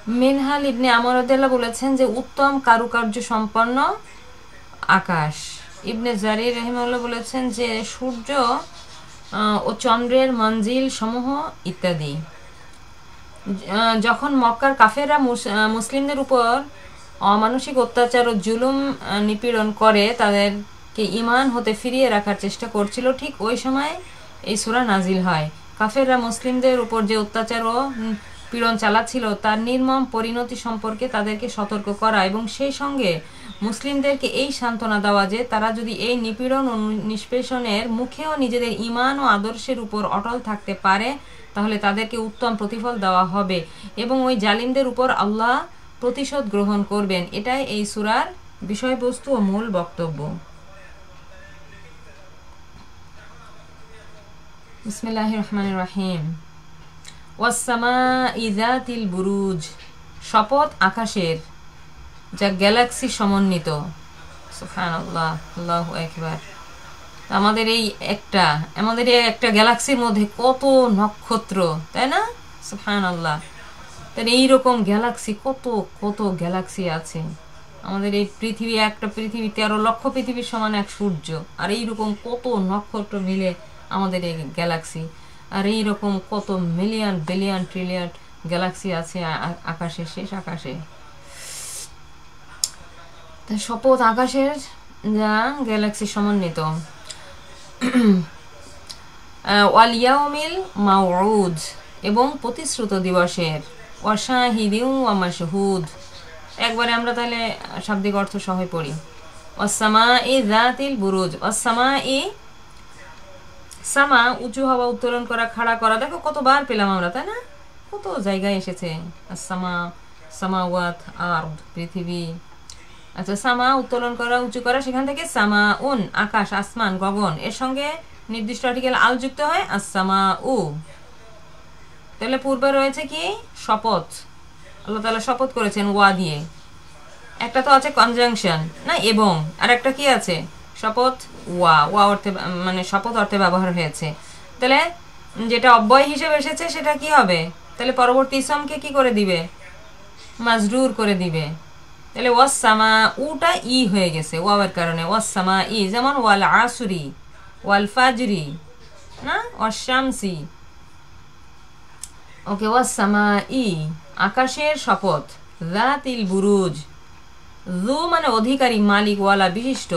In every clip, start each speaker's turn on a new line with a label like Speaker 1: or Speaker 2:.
Speaker 1: মিনহাল ইবনে আমর রাদিয়াল্লাহু বলেছেন যে উত্তম কারুকার্য সম্পন্ন আকাশ। ইবনে জারির রাহিমাহুল্লাহ বলেছেন যে সূর্য ও চন্দ্রের মঞ্জিল সমূহ ইত্যাদি। যখন মক্কার কাফেররা মুসলিমদের উপর অমানসিক অত্যাচার ও জুলুম নিপীড়ন করে তাদেরকে ঈমান হতে ফিরিয়ে রাখার চেষ্টা করছিল, ঠিক ওই সময় এই সূরা নাজিল হয়। কাফেররা মুসলিমদের উপর যে অত্যাচার ও পীড়ন চালাচ্ছিল তার নির্মম পরিণতি সম্পর্কে তাদেরকে সতর্ক করা এবং সেই সঙ্গে মুসলিমদেরকে এই সান্ত্বনা দেওয়া যে তারা যদি এই নিপীড়ন ও নিষ্পেষণের মুখেও নিজেদের ঈমান ও আদর্শের উপর অটল থাকতে পারে তাহলে তাদেরকে উত্তম প্রতিফল দেওয়া হবে এবং ওই জালিমদের উপর আল্লাহ প্রতিশোধ গ্রহণ করবেন। এটাই এই সূরার বিষয়বস্তু ও মূল বক্তব্য। বিসমিল্লাহির রহমানির রহিম। ওয়াস-সামাই যাতিল বুরুজ, শপথ আকাশের যা গ্যালাক্সি সমন্বিত। সুবহানাল্লাহ, আল্লাহু আকবার। আমাদের এই একটা গ্যালাক্সির মধ্যে কত নক্ষত্র, তাই না? সুবহানাল্লাহ। তাহলে এইরকম গ্যালাক্সি কত কত গ্যালাক্সি আছে। আমাদের এই পৃথিবী, একটা পৃথিবী 13 লক্ষ পৃথিবীর সমান এক সূর্য, আর এইরকম কত নক্ষত্র মিলে আমাদের এই গ্যালাক্সি, আর এইরকম কত মিলিয়ন বিলিয়ন ট্রিলিয়ন গ্যালাক্সি আছে আকাশে, শেষ আকাশে। তা শপথ আকাশের যা গ্যালাক্সি সমন্বিত। ওয়াল ইয়াউমিল মাউউদ, এবং প্রতিশ্রুত দিবসের। ওয়া শাহিদিন ওয়া মাশহুদ, একবারে আমরা তাহলে শাব্দিক অর্থ সহ পড়ি। ওয়াস-সামাই যাতিল বুরুজ, ওয়াস-সামাই, সামা উঁচু হওয়া, উত্তোলন করা, খাড়া করা। দেখো কতবার পেলাম আমরা, তাই না? কত জায়গায় এসেছে। আস-সামা, সামাওয়াত, আরদ, পৃথিবী। আচ্ছা, সামা উত্তোলন করা, উঁচু করা, সেখান থেকে সামা উন, আকাশ, আসমান, গগন, এর সঙ্গে নির্দিষ্ট আর্টিকেল আল যুক্ত হয় আস-সামা উ। তাহলে পূর্বে রয়েছে কি শপথ, আল্লাহ তাআলা শপথ করেছেন ওয়া দিয়ে। একটা তো আছে কনজাংশন না, এবং, আর একটা কি আছে শপথ ওয়া, ওয়া অর্থে মানে শপথ অর্থে ব্যবহার হয়েছে। তাহলে যেটা অব্যয় হিসেবে এসেছে সেটা কি হবে? তাহলে পরবর্তী ইসমকে কি করে দিবে? মাজরুর করে দিবে। তাহলে ওয়াস-সামা উটা ই হয়ে গেছে ওয়াওয়ের কারণে, ওয়াস-সামা ই, যেমন ওয়াল আসরি, ওয়াল ফাজরি, না, ওয়াশ-শামসি। ওকে, ওয়াস-সামা ই, আকাশের শপথ। যাতিল বুরুজ, যু মানে অধিকারী, মালিক, ওয়ালা বিশিষ্ট।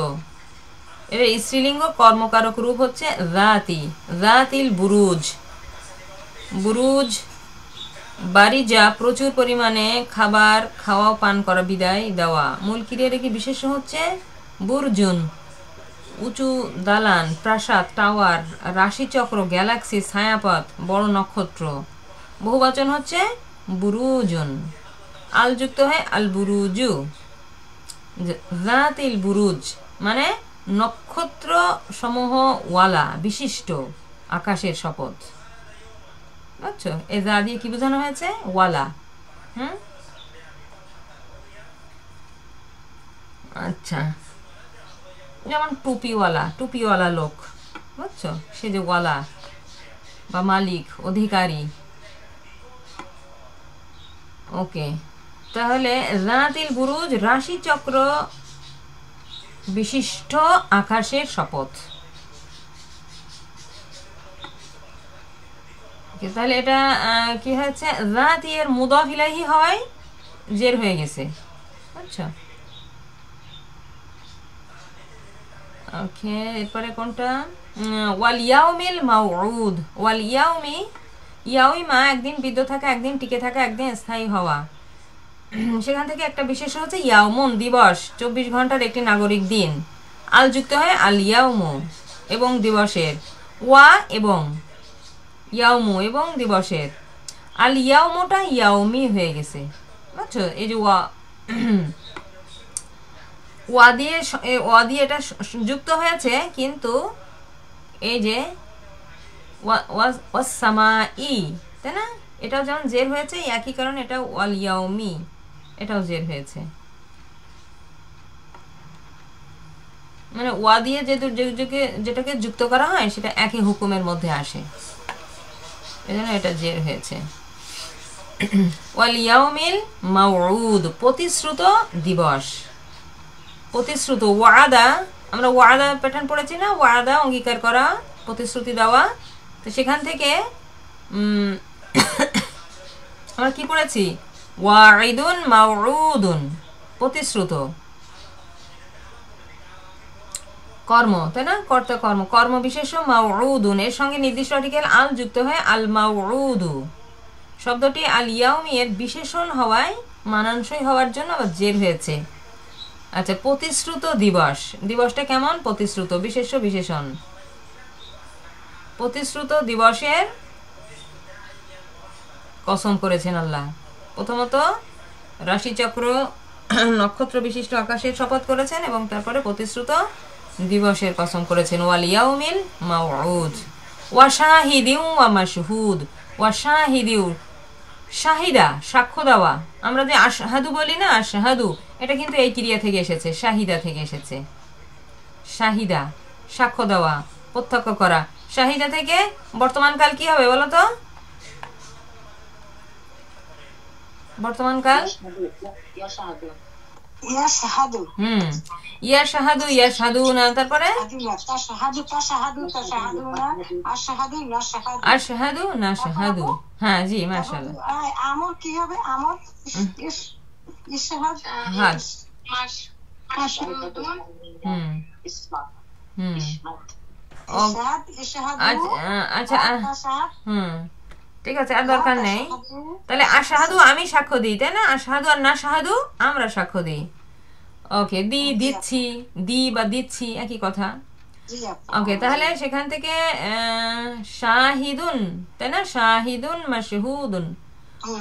Speaker 1: এর স্ত্রীলিঙ্গ কর্মকারক রূপ হচ্ছে যাতি, যাতিল বুরুজ। বুরুজ বাড়ি, যা প্রচুর পরিমাণে খাবার খাওয়া পান করা, বিদায় দেওয়া। মূল ক্রিয়ার একটি বিশেষ হচ্ছে বুরজুন, উঁচু দালান, প্রাসাদ, টাওয়ার, রাশিচক্র, গ্যালাক্সি, ছায়াপথ, বড় নক্ষত্র। বহুবচন হচ্ছে বুরুজুন, আল যুক্ত হয় আল বুরুজু। যাতিল বুরুজ মানে নক্ষত্র সমূহ ওয়ালা, বিশিষ্ট আকাশের শপথ। বুঝছো? এই যা দিয়ে কি বোঝানো হয়েছে? ওয়ালা। আচ্ছা, যেমন টুপিওয়ালা লোক, বুঝছো? সে যে ওয়ালা বা মালিক, অধিকারী। ওকে, তাহলে যাতিল বুরুজ, রাশিচক্র বিশিষ্ট আকাশের শপথ। তাহলে এটা কি হয়েছে? যাতি এর মুদাফ ইলাইহি হয়, জের হয়ে গেছে। আচ্ছা, ওকে, এরপরে কোনটা? ওয়াল ইয়াউমিল মাউউদ, ওয়াল ইয়াউমি, ইয়াউমা একদিন, বিদ্য থাকা, একদিন টিকে থাকা, একদিন স্থায়ী হওয়া। সেখান থেকে একটা বিশেষ হচ্ছে ইয়াউমুন, দিবস, 24 ঘন্টার একটি নাগরিক দিন। আল যুক্ত হয় আল ইয়াউমু, এবং দিবসের। ওয়া এবং, ইয়াউমু এবং দিবসের। আল ইয়াউমুটা ইয়াউমি হয়ে গেছে, বুঝছো? এই যে ওয়া দিয়ে এটা যুক্ত হয়েছে, কিন্তু এই যে ওয়াস-সামাই, তাই না? এটাও যেমন জের হয়েছে, একই কারণ এটা ওয়াল ইয়াউমি, এটাও জের হয়েছে। মানে ওয়া দিয়ে যেটাকে যুক্ত করা হয় সেটা একই হুকুমের মধ্যে আসে, এজন্য এটা জের হয়েছে। ওয়াল ইয়াউমিল মাউউদ, প্রতিশ্রুত দিবস। প্রতিশ্রুত ওয়াদা, আমরা ওয়াদা প্যাটার্ন পড়েছি না, ওয়াদা অঙ্গীকার করা, প্রতিশ্রুতি দেওয়া। তো সেখান থেকে আমরা কি পড়েছি? ওয়াইদুন মাউউদুন, প্রতিশ্রুত কর্ম, তাই না? কর্তা কর্ম, কর্ম বিশেষ্য মাউউদুন, এর সঙ্গে নির্দিষ্ট আর্টিকেল আল যুক্ত হয় আল মাউউদু। শব্দটি আল ইয়াউমি এর বিশেষণ হওয়ায় মানানসই হওয়ার জন্য আবার জের হয়েছে। আচ্ছা, প্রতিশ্রুত দিবস, দিবসটা কেমন? প্রতিশ্রুত, বিশেষ্য বিশেষণ। প্রতিশ্রুত দিবসের কসম করেছেন আল্লাহ। প্রথমত রাশিচক্র নক্ষত্র বিশিষ্ট আকাশের শপথ করেছেন এবং তারপরে প্রতিশ্রুত দিবসের কসম করেছেন। ওয়াল ইয়াউমিল মাউউদ ওয়া শাহিদিন ওয়া মাশহুদ। ওয়া শাহিদিউ, শাহিদা সাক্ষ্য দেওয়া। আমরা যে আশহাদু বলি না, আশহাদু, এটা কিন্তু এই ক্রিয়া থেকে এসেছে, শাহিদা থেকে এসেছে। শাহিদা সাক্ষ্য দেওয়া, প্রত্যক্ষ করা। শাহিদা থেকে বর্তমানকাল কি হবে বলো তো? বর্তমানকাল ইয়াশহাদু, ইয়াশহাদুনা, তারপরে আশহাদু নাশহাদু। হ্যাঁ জি, মাশাআল্লাহ।
Speaker 2: আমর কি হবে? আমর ইশহাদ,
Speaker 1: হাদ,
Speaker 2: মাশহুদুন,
Speaker 1: ইসমাত, আচ্ছা, ঠিক আছে, আর দরকার নেই। তাহলে আশহাদু আমি সাক্ষ্য দিই, তাই না? আশহাদু আর না শাহাদু আমরা সাক্ষ্য দিই। ওকে, দিচ্ছি, দি বা দিচ্ছি একই কথা। ওকে, তাহলে সেখান থেকে শাহিদুন, তাই না? শাহিদুন মাশহুদুন।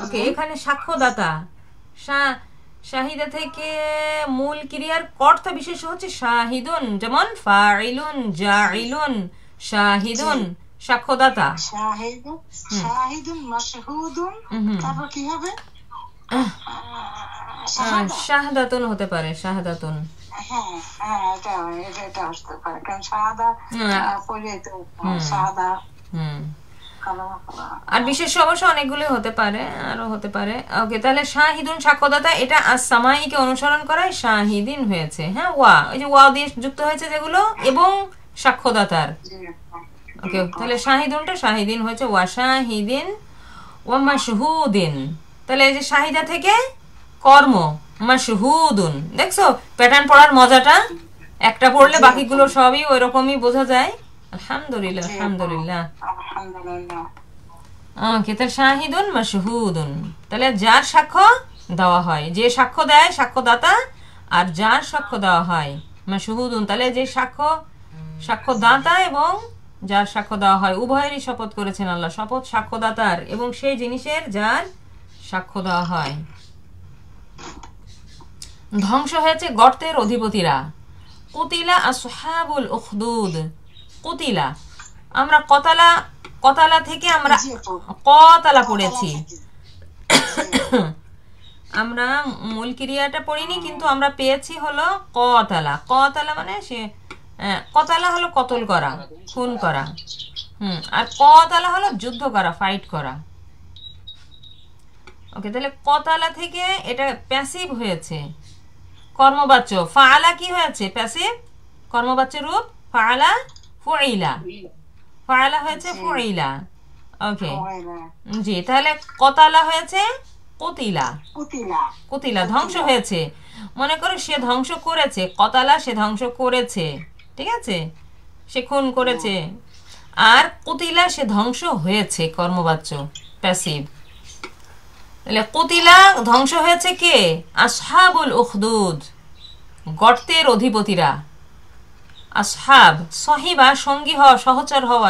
Speaker 1: ওকে, এখানে সাক্ষ্যদাতা। শাহিদা থেকে মূল ক্রিয়ার কর্তা বিশেষ হচ্ছে শাহিদুন, যেমন ফাইলুন, জাইলুন, শাহিদুন সাক্ষ্যদাতা।
Speaker 2: শাহিদুন মাশহুদুন, তারপর কি হবে?
Speaker 1: শাহাদাতুন হতে পারে, শাহাদাতুন। আর বিশেষ অবশ্য অনেকগুলো হতে পারে, আরো হতে পারে। ওকে, তাহলে শাহিদুন সাক্ষ্যদাতা, এটা আস-সামাইকে অনুসরণ করায় শাহিদিন হয়েছে। হ্যাঁ, ওয়া, ওই যে ওয়া দিয়ে যুক্ত হয়েছে যেগুলো, এবং সাক্ষ্যদাতার। ওকে, তাহলে শাহিদুনটা শাহিদিন হয়েছে, ওয়া শাহিদিন ওয়া মাশহুদিন। তাহলে এই যে শাহিদা থেকে কর্ম মাশহুদুন। দেখছো প্যাটার্ন পড়ার মজাটা? একটা পড়লে বাকিগুলো সবই ওই রকমই বোঝা যায়। আলহামদুলিল্লাহ, আলহামদুলিল্লাহ। ওকে, তাহলে শাহিদুন মাশহুদুন, তাহলে যার সাক্ষ্য দেওয়া হয়, যে সাক্ষ্য দেয় সাক্ষ্যদাতা, আর যার সাক্ষ্য দেওয়া হয় মাশহুদুন, তাহলে যে সাক্ষ্যদাতা এবং যার সাক্ষ্য দেওয়া হয় উভয়েরই শপথ করেছেন আল্লাহ। শপথ সাক্ষ্যদাতার এবং সেই জিনিসের যার সাক্ষ্য দেওয়া হয়। ধ্বংস হয়েছে গর্তের অধিপতিরা। কুতিলা আসহাবুল উখদুদ। কুতিলা, আমরা কতালা থেকে আমরা কতালা পড়েছি। আমরা মূল ক্রিয়াটা পড়িনি, কিন্তু আমরা পেয়েছি হলো কতালা। কতালা মানে সে, কতালা হলো কতল করা, খুন করা। আর কতালা হলো যুদ্ধ করা, ফাইট করা। ওকে, তাহলে কতালা থেকে এটা প্যাসিভ হয়েছে, কর্মবাচ্য। ফাআলা কি হয়েছে? প্যাসিভ কর্মবাচ্য রূপ ফাআলা, ফুইলা, ফাআলা হয়েছে ফুইলা। ওকে জি, তাহলে কতালা হয়েছে কুতিলা। কুতিলা ধ্বংস হয়েছে, মনে করো সে ধ্বংস করেছে। কতালা সে ধ্বংস করেছে, ঠিক আছে, সে খুন করেছে। আর কুতিলা সে ধ্বংস হয়েছে, কর্মবাচ্য প্যাসিভ। তাহলে কুতিলা ধ্বংস হয়েছে কে? আসহাবুল উখদুদ, গর্তের অধিপতিরা। আসহাব, সহিবা সঙ্গী হওয়া, সহচর হওয়া,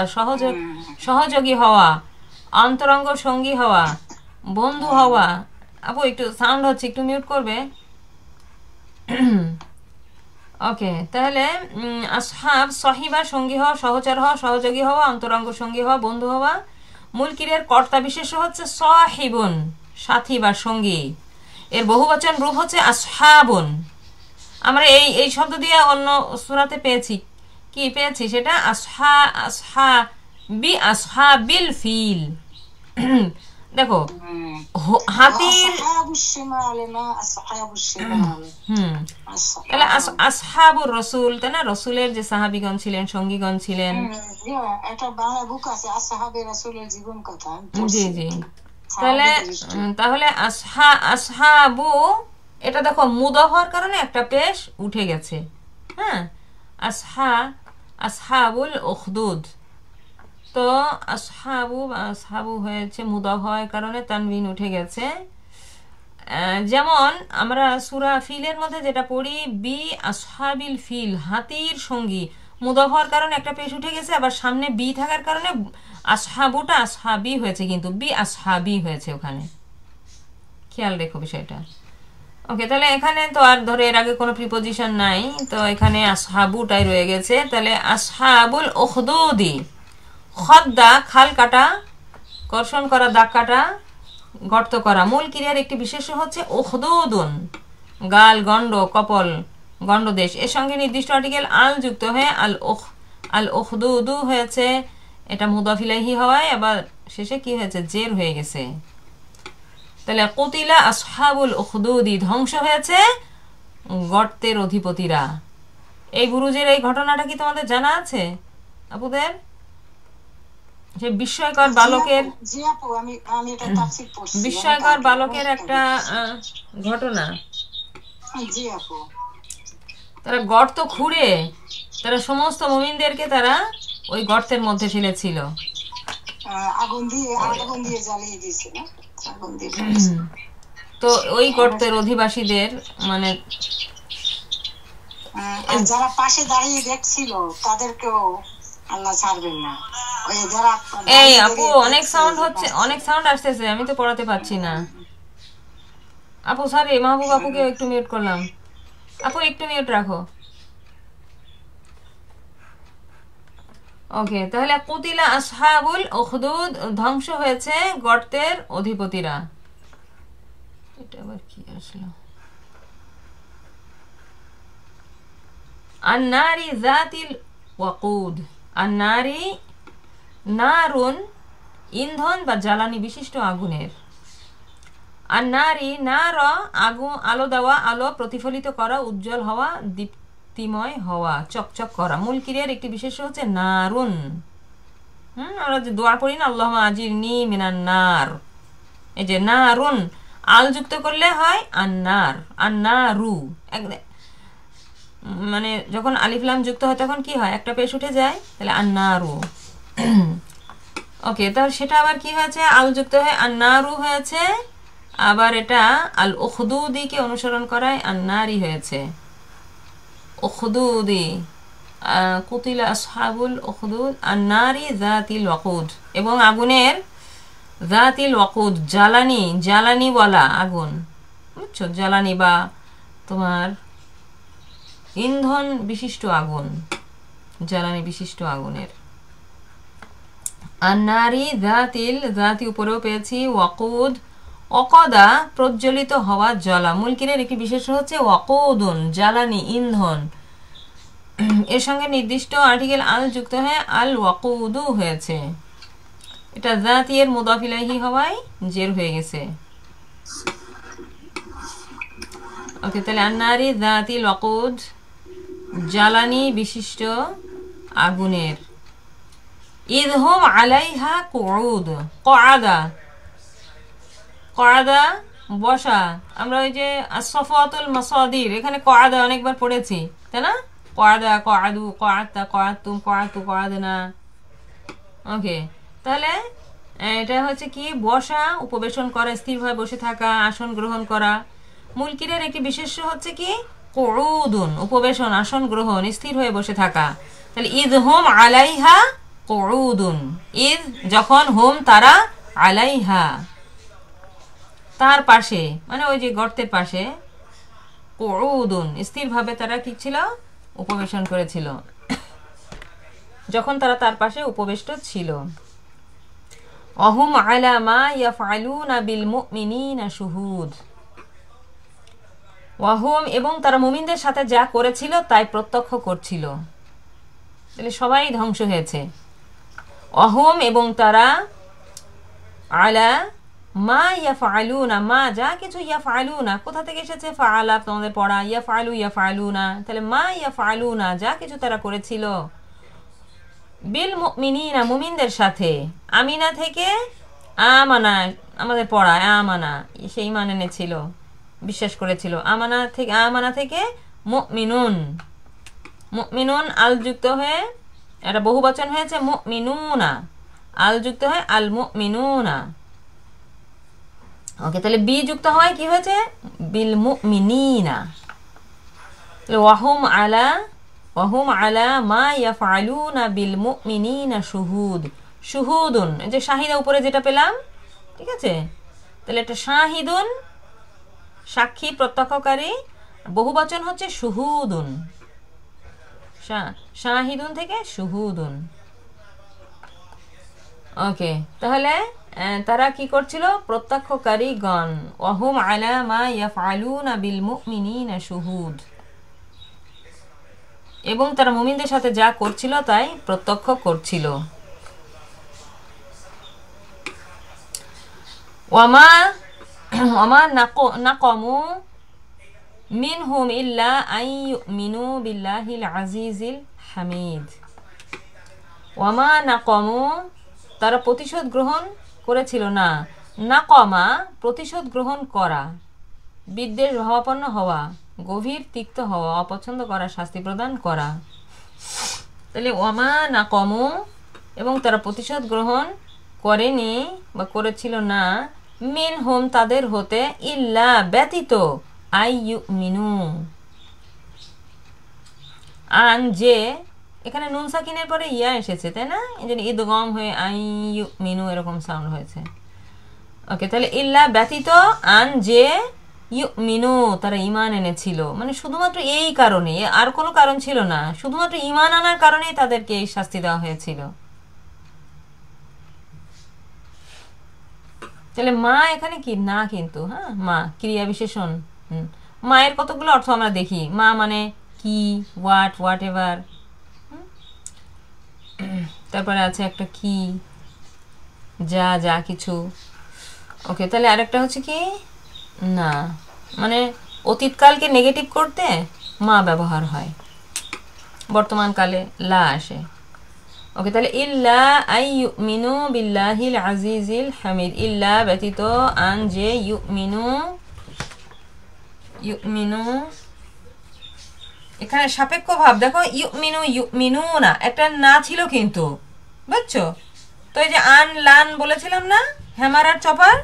Speaker 1: সহযোগী হওয়া, অন্তরঙ্গ সঙ্গী হওয়া, বন্ধু হওয়া। আপু একটু সাউন্ড হচ্ছে, একটু মিউট করবে। ওকে, তাহলে আসহাব সহিবা সঙ্গী হওয়া, সহচর হওয়া, সহযোগী হওয়া, অন্তরঙ্গ সঙ্গী হওয়া, বন্ধু হওয়া। মূল ক্রিয়ার কর্তা বিশেষ হচ্ছে সাহিবুন, সাথী বা সঙ্গী। এর বহুবচন রূপ হচ্ছে আসহাবুন। আমরা এই শব্দ দিয়ে অন্য সূরাতে পেয়েছি, কি পেয়েছি সেটা? আসহাবিল ফিল। দেখো হাতির তাহলে আসহাবুর রসুল, তাই না? রসুলের যে সাহাবিগণ ছিলেন, সঙ্গীগণ ছিলেন। জি জি। তাহলে তাহলে আসহাবু, এটা দেখো মুদ হওয়ার কারণে একটা পেশ উঠে গেছে। হ্যাঁ, আসহাবুল উখদুদ, তো আসহাবু হয়েছে মুদ হওয়ার কারণে তানবিন উঠে গেছে। যেমন আমরা সূরা ফিলের মধ্যে যেটা পড়ি, বি আসহাবিল ফিল, হাতির সঙ্গী, মুদ হওয়ার কারণে একটা পেশ উঠে গেছে, আবার সামনে বি থাকার কারণে আসহাবুটা আসহাবি হয়েছে, কিন্তু বি আসহাবি হয়েছে ওখানে। খেয়াল রেখো বিষয়টা। ওকে, তাহলে এখানে তো আর ধরে এর আগে কোনো প্রিপোজিশন নাই, তো এখানে আসহাবুটাই রয়ে গেছে। তাহলে আসহাবুল উখদুদি, খদ্দা খাল কাটা, কর্ষণ করা, দাগ কাটা, গর্ত করা। মূল ক্রিয়ার একটি বিশেষ্য হচ্ছে উখদুদুন, গাল, গণ্ড, কপল, গণ্ডদেশ। এর সঙ্গে নির্দিষ্ট আর্টিকেল আল যুক্ত হয়ে আল উখদুদু হয়েছে, এটা মুদাফ ইলাইহি হওয়ায় আবার শেষে কি হয়েছে, জের হয়ে গেছে। তাহলে কুতিলা আসহাবুল উখদুদি, ধ্বংস হয়েছে গর্তের অধিপতিরা। এই বুরুজের এই ঘটনাটা কি তোমাদের জানা আছে আপুদের? যে বিস্ময়কর বালকের একটা ঘটনা। তারা গর্ত খুঁড়ে তারা সমস্ত মুমিনদেরকে তারা ওই গর্তের মধ্যে ফেলেছিল, আগুন দিয়ে জ্বালিয়ে দিয়েছিল। তো ওই গর্তের অধিবাসীদের মানে যারা পাশে দাঁড়িয়ে দেখছিল তাদেরকেও আল্লাহ ছাড়বেন না। এই আপু অনেক সাউন্ড হচ্ছে, অনেক সাউন্ড আসতেছে, আমি তো পড়াতে পারছি না। আপু সরি, মাহবুব আপুকে একটু মিউট করলাম। আপু একটু মিউট রাখো। ওকে, তাহলে কুতিলা আসহাবুল উখদুদ, ধ্বংস হয়েছে গর্তের অধিপতিরা। এটা আবার কি আসলো? আন-নারি যাতিল ওয়াকুদ, আন-নারি নারুন, ইন্ধন বা জ্বালানি বিশিষ্ট আগুনের। আন-নারি নার, আগুন, আলো দেওয়া, আলো প্রতিফলিত করা, উজ্জ্বল হওয়া, দীপ্তিময় হওয়া, চকচক করা। মূল ক্রিয়ার একটি বিশেষ্য হচ্ছে নারুন। আমরা যে দোয়া পড়ি না, আল্লাহুম্মা আজিরনি মিনান নার, এই যে নারুন আল যুক্ত করলে হয় আন্নার, আন্নারু। মানে যখন আলিফ লাম যুক্ত হয় তখন কি হয়, একটা পেশ উঠে যায়, তাহলে আন্নারু। ওকে, তাহলে সেটা আবার কি হয়েছে, আল যুক্ত হয়ে আন্নারু হয়েছে, আবার এটা আল উখদুদিকে অনুসরণ করায় আন্নারি হয়েছে। উখদুদি, কুতিলা আসহাবুল উখদুদ আন্নারি যাতিল ওয়াকুদ, এবং আগুনের যাতিল ওয়াকুদ, জ্বালানি, জ্বালানি বলা আগুন, বুঝছো, জ্বালানি বা তোমার ইন্ধন বিশিষ্ট আগুন, জ্বালানি বিশিষ্ট আগুনের। আন্নারি যাতিল, জাতি উপরেও পেয়েছি, ওয়াকুদ অকদা প্রজ্বলিত হওয়া, জ্বলা। মূল ক্রিয়ার একটি বিশেষ হচ্ছে ওয়াকুদুন, জ্বালানি, ইন্ধন। এর সঙ্গে নির্দিষ্ট আর্টিকেল আল যুক্ত হয়ে আল ওয়াকুদু হয়েছে, এটা জাতি এর মুদাফ ইলাইহি হওয়ায় জের হয়ে গেছে। ওকে, তাহলে আন্নারি যাতিল ওয়াকুদ, জ্বালানি বিশিষ্ট আগুনের। ইদহুম আলাইহা কুউদ, কআদা, কআদা বসা। আমরা ওই যে আসফাতুল মাসাদির, এখানে কআদা অনেকবার পড়েছি, তাই না? কআদা, কআদু, কআতা, কআতুম, কআতু, কআদনা। ওকে, তাহলে এটা হচ্ছে কি, বসা, উপবেশন করা, স্থিরভাবে বসে থাকা, আসন গ্রহণ করা। মূল ক্রিয়ার একটি বিশেষ্য হচ্ছে কি কুউদুন, উপবেশন, আসন গ্রহণ, স্থির হয়ে বসে থাকা। তাহলে ইদহুম আলাইহা কুউদুন, ইদ যখন, হুম তারা, আলাইহা তার পাশে, মানে ওই যে গর্তের পাশে, কুউদুন স্থিরভাবে তারা কি ছিল, উপবেশন করেছিল, যখন তারা তার পাশে উপবিষ্ট ছিল। অহুম আলা মা ইয়াফআলুনা বিল মুমিনিনা শুহুদ, ওয়াহুম এবং তারা মুমিনদের সাথে যা করেছিল তাই প্রত্যক্ষ করছিল। তাহলে সবাই ধ্বংস হয়েছে। অহুম এবং তারা, আলা মা ইয়াফআলুনা, মা যা কিছু, ইয়াফআলুনা কোথা থেকে এসেছে, ফাআলা তোমাদের পড়া, ইয়াফআলু ইয়াফআলুনা, তাহলে মা ইয়াফআলুনা যা কিছু তারা করেছিল, বিল মুমিনিনা মুমিনদের সাথে, আমিনা থেকে আমানা আমাদের পড়া, আমানা সেই মান এনেছিল, বিশ্বাস করেছিল, আমানা থেকে মুমিনুন, মুমিনুন আল যুক্ত হয়ে এটা বহুবচন হয়েছে মুমিনুনা, আল যুক্ত হয় আল মুমিনুনা। ওকে, তাহলে বি যুক্ত হয় কি হয়েছে, বিল মুমিনিনা। ওয়াহুম আলা মা ইয়াফআলুনা বিল মুমিনিনা শুহুদ, শুহুদুন এই যে শাহিদা উপরে যেটা পেলাম, ঠিক আছে, তাহলে এটা শাহিদুন সাক্ষী প্রত্যক্ষকারী, বহুবচন হচ্ছে শুহুদুন, শাহিদুন থেকে শুহুদুন। ওকে, তাহলে তারা কি করছিল, প্রত্যক্ষকারী গণ, ওয়াহুম আলা মা ইয়াফআলুনা বিল মুমিনিনা শুহুদ, এবং তারা মুমিনদের সাথে যা করছিল তাই প্রত্যক্ষ করছিল। ওয়ামা নাকামু মিনহুম ইল্লা আন ইউমিনু বিল্লাহিল আজিজিল হামিদ। ওয়ামা নাকামু তারা প্রতিশোধ গ্রহণ করেছিল না, নাকমা প্রতিশোধ গ্রহণ করা, বিদ্বেষ ভাবাপন্ন হওয়া, গভীর তিক্ত হওয়া, অপছন্দ করা, শাস্তি প্রদান করা। তাহলে ওয়ামা নাকমু এবং তারা প্রতিশোধ গ্রহণ করেনি বা করেছিল না, মিনহুম তাদের হতে, ইল্লা ব্যতীত, আই ইউমিনু আন যে, এখানে নুন সাকিনের পরে ইয়া এসেছে তাই না, এই জন্য ঈদগম হয়ে আই ইউমিনু এরকম সাউন্ড হয়েছে। ওকে, তাহলে ইল্লা ব্যতীত, আন যে ইউমিনু তারা ঈমান এনেছিল, মানে শুধুমাত্র এই কারণে, আর কোনো কারণ ছিল না, শুধুমাত্র ঈমান আনার কারণেই তাদেরকে এই শাস্তি দেওয়া হয়েছিল। তাহলে মা এখানে কি না, কিন্তু হ্যাঁ মা ক্রিয়া বিশেষণ। মায়ের কতগুলো অর্থ আমরা দেখি, মা মানে কি, হোয়াট এভার, তারপরে আছে একটা কি, যা কিছু। ওকে, তাহলে আরেকটা হচ্ছে কি না, মানে অতীতকালকে নেগেটিভ করতে মা ব্যবহার হয়, বর্তমানকালে লা আসে। ওকে, তাহলে ইল্লা আই ইউমিনু বিল্লাহিল আজিজিল হামিদ, ইল্লা ব্যতীত, আন যে ইউমিনু এখানে সাপেক্ষ ভাব দেখো, ইউমিনু না একটা না ছিল কিন্তু, বুঝছো তো, এই যে আন লান বলেছিলাম না, হ্যামার আর চপার,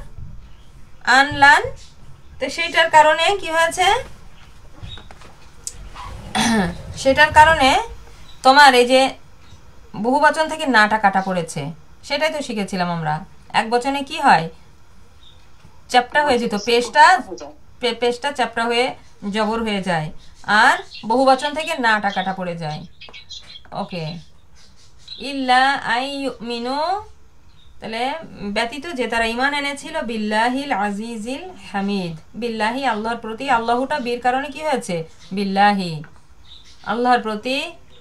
Speaker 1: আন লান, তো সেইটার কারণে কি হয়েছে, সেটার কারণে তোমার এই যে বহুবচন থেকে নাটা কাটা পড়েছে, সেটাই তো শিখেছিলাম আমরা। এক বচনে কি হয়, চ্যাপ্টা হয়ে যেত, পেশটা চ্যাপ্টা হয়ে জবর হয়ে যায়, আর বহুবচন থেকে নাটা কাটা পড়ে যায়। ওকে, ইল্লা আই ইউমিনু তাহলে ব্যতীত যে তারা ঈমান এনেছিল, বিল্লাহিল আজিজিল হামিদ, বিল্লাহি আল্লাহর প্রতি, আল্লাহটা বীর কারণে কি হয়েছে, বিল্লাহি আল্লাহর প্রতি,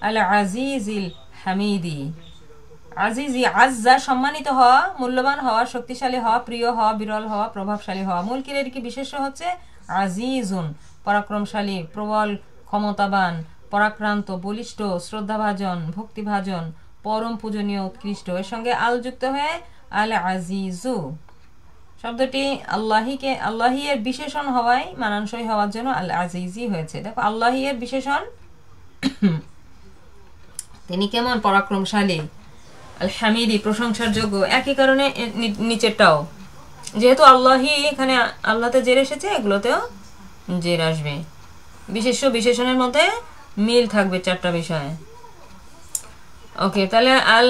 Speaker 1: আল আজিজিল হামিদি, আজিজি আজ্জা সম্মানিত হওয়া, মূল্যবান হওয়া, শক্তিশালী হওয়া, প্রিয় হওয়া, বিরল হওয়া, প্রভাবশালী হওয়া। মুলকির কি বিশেষ্য হচ্ছে আজিজুন পরাক্রমশালী, প্রবল, ক্ষমতাবান, পরাক্রান্ত, বলিষ্ঠ, শ্রদ্ধাভাজন, ভক্তিভাজন, পরম পূজনীয়, উৎকৃষ্ট। এর সঙ্গে আল যুক্ত হয়ে আল আজিজু শব্দটি আল্লাহি এর বিশেষণ হওয়ায় মানানসই হওয়ার জন্য আল আজিজি হয়েছে। দেখো আল্লাহি এর বিশেষণ, তিনি কেমন, পরাক্রমশালী, আল হামিদি প্রশংসার যোগ্য, একই কারণে নিচেরটাও, যেহেতু আল্লাহি এখানে আল্লাহতে জের এসেছে, এগুলোতেও জের আসবে। বিশেষ্য বিশেষণের মধ্যে মিল থাকবে চারটা বিষয়ে। ওকে, তাহলে আল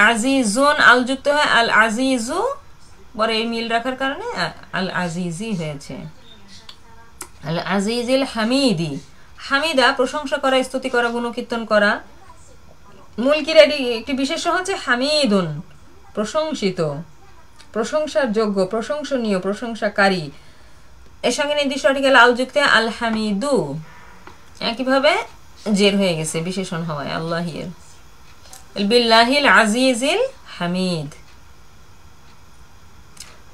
Speaker 1: আজিজুন আল যুক্ত হয় আল আজিজু, পরে এই মিল রাখার কারণে আল আজিজি হয়েছে। আল আজিজিল হামিদি, হামিদা প্রশংসা করা, স্তুতি করা, গুণকীর্তন করা। মুলকির একটি বিশেষ্য হচ্ছে হামিদুন প্রশংসিত, প্রশংসার যোগ্য, প্রশংসনীয়, প্রশংসাকারী। এর সঙ্গে নির্দিষ্ট আর্টিকেল আল যুক্ত আল হামিদু, একইভাবে জের হয়ে গেছে বিশেষণ হওয়ায় আল্লাহির, বিল্লাহিল আজিজিল হামিদ।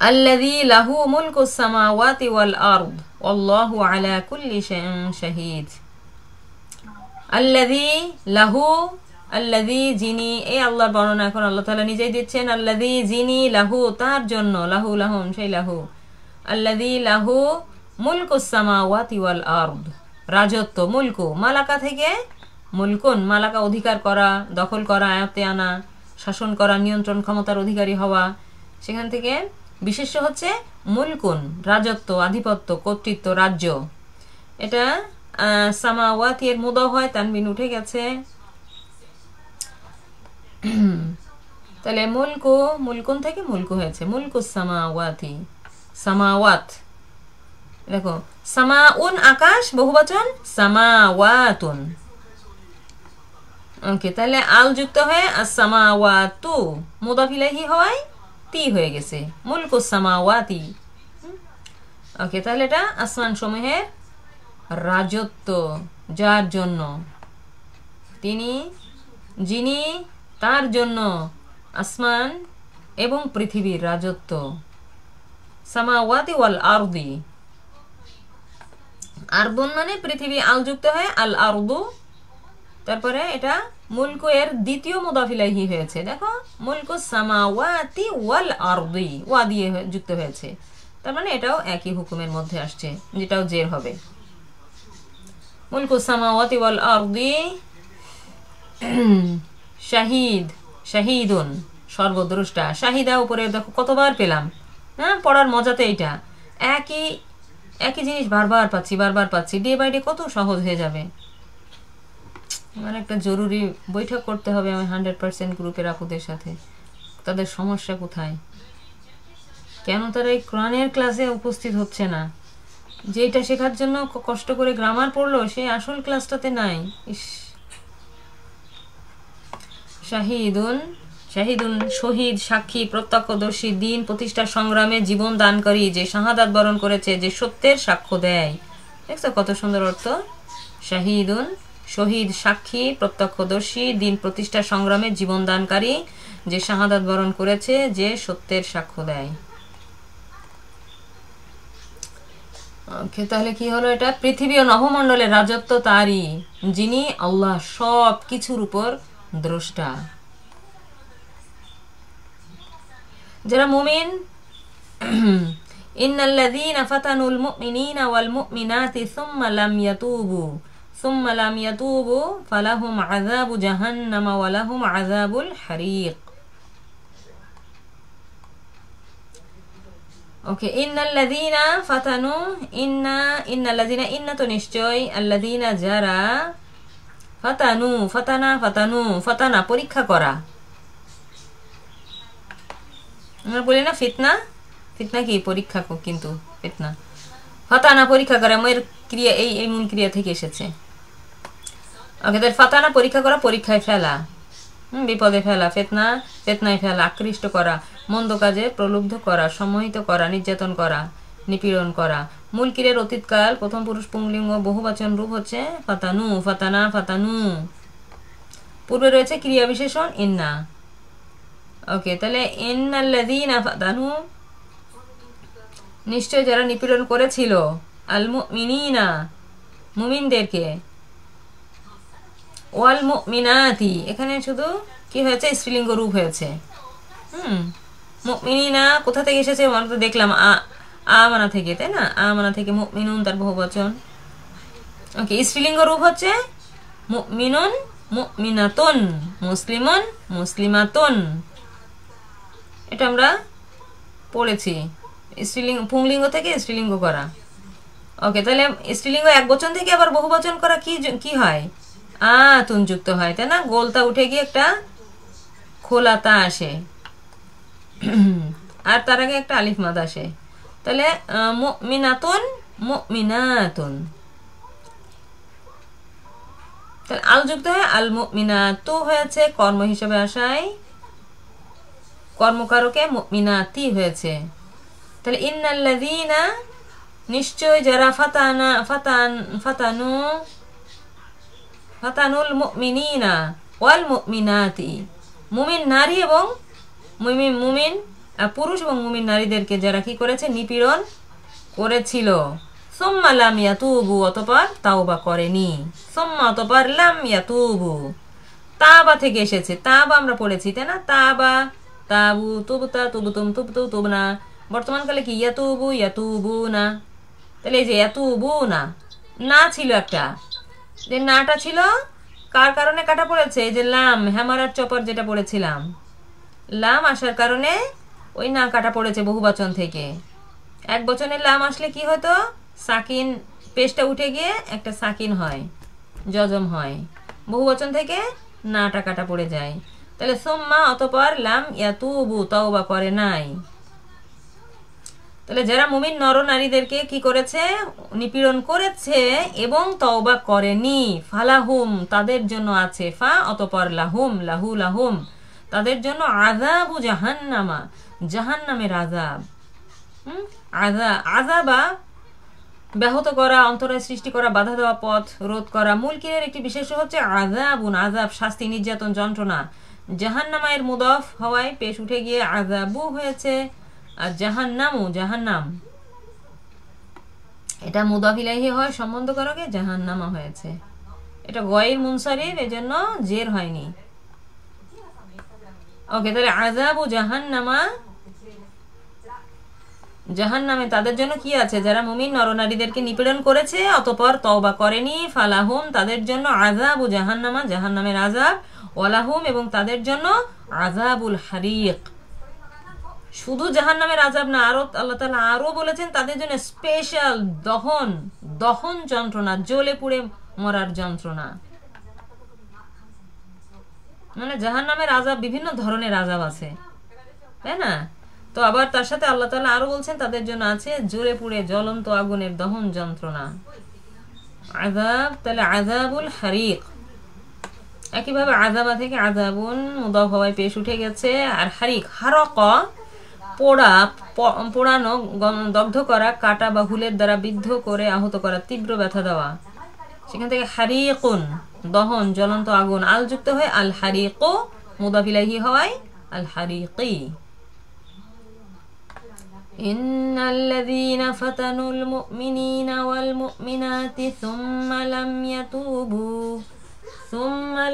Speaker 1: আল্লাযী লাহু মুলকুস সামাওয়াতি ওয়াল আরদ ওয়াল্লাহু আলা কুল্লি শাইইন শাহীদ। আল্লাযী লাহু, আল্লাযী যিনি, এই আল্লাহর বর্ণনা এখন আল্লাহ তাআলা নিজেই দিচ্ছেন। আল্লাযী যিনি, লাহু তার জন্য, লাহু লাহুম সেই লাহু, আল্লাযী লাহু মুলকুস সামাওয়াতি ওয়াল আরদ, রাজত্ব, মুলকু মালাকা থেকে, মুলকুন মালাকা অধিকার করা, দখল করা, আয়ত্তে আনা, শাসন করা, নিয়ন্ত্রণ ক্ষমতার অধিকারী হওয়া, সেখান থেকে বিশেষ্য হচ্ছে মুলকুন, রাজত্ব, আধিপত্য, কর্তৃত্ব, রাজ্য। এটা সামাওয়াতি এর মুদা হয়, তানবিন উঠে গেছে। তাহলে মুলকু, মুলকুন থেকে মুলকু হয়েছে, মুলকুস সামাওয়াতি, সামাওয়াত। দেখো সামাউন আকাশ, বহুবচন সামাওয়াতুন। ওকে, তাহলে আল যুক্ত হয়ে as-সামাওয়াতু মুদাফ ইলাইহি হয় তি হয়ে গেছে, মুলকুস সামাওয়াতি। ওকে, তাহলে এটা আসমান সমূহের রাজত্ব, যার জন্য, তিনি, যিনি, তার জন্য আসমান এবং পৃথিবীর রাজত্ব। সামাওয়াতি ওয়াল আরদি, আরদুন মানে পৃথিবী, আল যুক্ত হয় আল আরদু, তারপরে এটা মুলকু এর দ্বিতীয় মুদাফ ইলাইহি হয়েছে। দেখো মুলকুস সামাওয়াতি ওয়াল আরদি, ওয়া দিয়ে যুক্ত হয়েছে, তার মানে এটাও একই হুকুমের মধ্যে আসছে, যেটাও জের হবে। মুলকুস সামাওয়াতি ওয়াল আরদি, শাহিদ, শাহিদুন সর্বদ্রষ্টা, শাহিদা উপরে দেখো কতবার পেলাম, হ্যাঁ পড়ার মজাতে এইটা, একই একই জিনিস বারবার পাচ্ছি, বারবার পাচ্ছি, ডে বাই ডে কত সহজ হয়ে যাবে। আমার একটা জরুরি বৈঠক করতে হবে আমি 100% গ্রুপের আপুদের সাথে, তাদের সমস্যা কোথায়, কেন তারা এই কোরআনের ক্লাসে উপস্থিত হচ্ছে না, যেটা শেখার জন্য কষ্ট করে গ্রামার পড়লো সে আসল ক্লাসটাতে নাই। ইস, শাহিদুন, শাহিদুন শহীদ, সাক্ষী, প্রত্যক্ষদর্শী, দিন প্রতিষ্ঠার সংগ্রামে জীবন দানকারী, যে শাহাদাত বরণ করেছে, যে সত্যের সাক্ষ্য দেয়। দেখছো কত সুন্দর অর্থ, শাহিদুন শহীদ, সাক্ষী, প্রত্যক্ষদর্শী, দিন প্রতিষ্ঠার সংগ্রামে জীবন দানকারী, যে শাহাদাত বরণ করেছে, যে সত্যের সাক্ষ্য দেয়। ওকে, তাহলে কি হলো, এটা পৃথিবী ও নভমণ্ডলের রাজত্ব তারই, যিনি আল্লাহ সব কিছুর উপর দ্রষ্টা। যারা মুমিন, ইন্নাল্লাযীনা ফাতানুল মুমিনিনা ওয়াল মুমিনাতি সুম্মা লাম ইয়াতুবু ফালাহুম আযাবু জাহান্নাম ওয়া লাহুম আযাবুল হারিক। ওকে, ইন্নাল্লাযীনা ফাতানু, ইন্নাল্লাযীনা, ইন্না তো নিশ্চয়, আল্লাযীনা যারা, ফাতানু, ফাতানা, ফাতানু, ফাতানা পরীক্ষা করা, আমরা বলি না ফিতনা, ফিতনা কি পরীক্ষা, কিন্তু ফিতনা, ফাতানা পরীক্ষা করা, মেয়ের ক্রিয়া, এই মূল ক্রিয়া থেকে এসেছে। ওকে, তাহলে ফাতানা পরীক্ষা করা, পরীক্ষায় ফেলা, বিপদে ফেলা, ফিতনা ফিতনায় ফেলা, আকৃষ্ট করা, মন্দ কাজে প্রলুব্ধ করা, সম্মোহিত করা, নির্যাতন করা, নিপীড়ন করা। মূল ক্রিয়ার অতীতকাল প্রথম পুরুষ পুংলিঙ্গ বহুবচন রূপ হচ্ছে ফাতানু, ফাতানা, ফাতানু। পূর্বে রয়েছে ক্রিয়া বিশেষণ ইন্না। ওকে, তাহলে ইন্নাল্লাযীনা ফাতানু নিশ্চয় যারা নিপীড়ন করেছিল, আল মুমিনিনা মুমিনদেরকে, ওয়াল মুমিনাতি এখানে শুধু কি হয়েছে, স্ত্রীলিঙ্গ রূপ হয়েছে। মুমিনিনা কোথা থেকে এসেছে, আমরা তো দেখলাম আমানা থেকে, তাই না, আমানা থেকে মুমিনুন তার বহুবচন। ওকে, স্ত্রীলিঙ্গ রূপ হচ্ছে মুমিনুন, মুমিনাতুন, মুসলিমুন, মুসলিমাতুন, এটা আমরা পড়েছি, স্ত্রীলিঙ্গ পুংলিঙ্গ থেকে স্ত্রীলিঙ্গ করা। ওকে, তাহলে স্ত্রীলিঙ্গ এক বচন থেকে আবার বহুবচন করা কি হয়, তুন যুক্ত হয়, তাই না, গোলতা উঠে গিয়ে একটা খোলা তা আসে, আর তার আগে একটা আলিফ মাদ আসে, তাহলে মুমিনাতুন, মুমিনাতুন, তাহলে আল যুক্ত হয় আল মুমিনাতু হয়েছে, কর্ম হিসেবে আসায় কর্মকারকে মুমিনাতি হয়েছে। তাহলে ইন্নাল্লাযীনা নিশ্চয় যারা, ফাতানুল মুমিনিনা ওয়াল মুমিনাতি, মুমিন নারী এবং মুমিন পুরুষ এবং মুমিন নারীদেরকে যারা কি করেছে, নিপীড়ন করেছিল। সুম্মা লাম ইয়াতুবু, অতঃপর তাওবা করেনি। সুম্মা, অতঃপর লাম ইয়াতুবু, তাবা থেকে এসেছে। তাবা আমরা পড়েছি তাই না, তাবা, তাবু, তুবতা, তুবতুম, তুবতু, তুবনা। বর্তমানকালে কি ইয়াতুবু, ইয়াতুবু না। তাহলে এই যে ইয়াতুবু না, না ছিল একটা, যে নাটা ছিল কার কারণে কাটা পড়েছে? এই যে লাম, হ্যামার আর চপার যেটা পড়েছিলাম, লাম আসার কারণে ওই না কাটা পড়েছে বহুবচন থেকে। এক বচনের লাম আসলে কি হতো, সাকিন, পেশটা উঠে গিয়ে একটা সাকিন হয়, জজম হয়। বহুবচন থেকে নাটা কাটা পড়ে যায়। তাহলে সুম্মা, অতঃপর লাম ইয়াতুবু, তওবা করে নাই। তাহলে যারা মুমিন নর নারীদেরকে কি করেছে, নিপীড়ন করেছে এবং তওবা করেনি, ফালাহুম, তাদের জন্য আছে, ফা অতঃপর লাহুম, লাহু লাহুম, তাদের জন্য আযাবু জাহান্নামা, জাহান্নামের আযাব। আযাবা ব্যাহত করা, অন্তরায় সৃষ্টি করা, বাধা দেওয়া, পথ রোধ করা। মুলকিরের একটি বিশেষ হচ্ছে আযাবুন, আযাব, শাস্তি, নির্যাতন, যন্ত্রণা। জাহান্নামের মুদাফ হওয়ায় পেশ উঠে গিয়ে আযাবু হয়েছে। আর জাহান্নামু, জাহান্নাম, এটা মুদাফ ইলাইহি হয় সম্বন্ধ কারকে, জাহান্নামা হয়েছে। এটা গয়র মুনসারিফ, এজন্য জের হয়নি। ওকে, তাহলে আযাবু জাহান্নামা, জাহান্নামে তাদের জন্য কি আছে, যারা মুমিন নরনারীদেরকে নিপীড়ন করেছে অতঃপর তওবা করেনি, ফালাহুম, তাদের জন্য আযাবু জাহান্নামা, জাহান্নামের আযাব, ওয়ালাহুম, এবং তাদের জন্য আযাবুল হারিক। শুধু জাহান্নামের আযাব না, আরো আল্লাহ তাআলা আরো বলেছেন তাদের জন্য স্পেশাল দহন, দহন যন্ত্রণা, জ্বলে পুড়ে মরার যন্ত্রণা। মানে জাহান্নামের আযাব বিভিন্ন ধরনের আযাব আছে, তাই না? তো আবার তার সাথে আল্লাহ তাআলা আরো বলছেন তাদের জন্য আছে জ্বলে পুড়ে জ্বলন্ত আগুনের দহন যন্ত্রণা, আযাব। তাহলে আযাবুল হারিক। একইভাবে আযাবা থেকে আযাবুন মুদাফ হওয়ায় পেশ উঠে গেছে। আর হারিক, হারাকা, পোড়া, পোড়ানো, দগ্ধ করা, কাটা বা হুলের দ্বারা বিদ্ধ করে আহত করা, তীব্র ব্যথা দেওয়া। সেখান থেকে হারিকুন, দহন, জ্বলন্ত আগুন, আল যুক্ত হয়ে আল হারিকু, মুদাফ ইলাইহি হওয়ায় আল হারিকি। ইন্নাল্লাযীনা ফাতানুল মুমিনিনা ওয়াল মুমিনাতি সুম্মা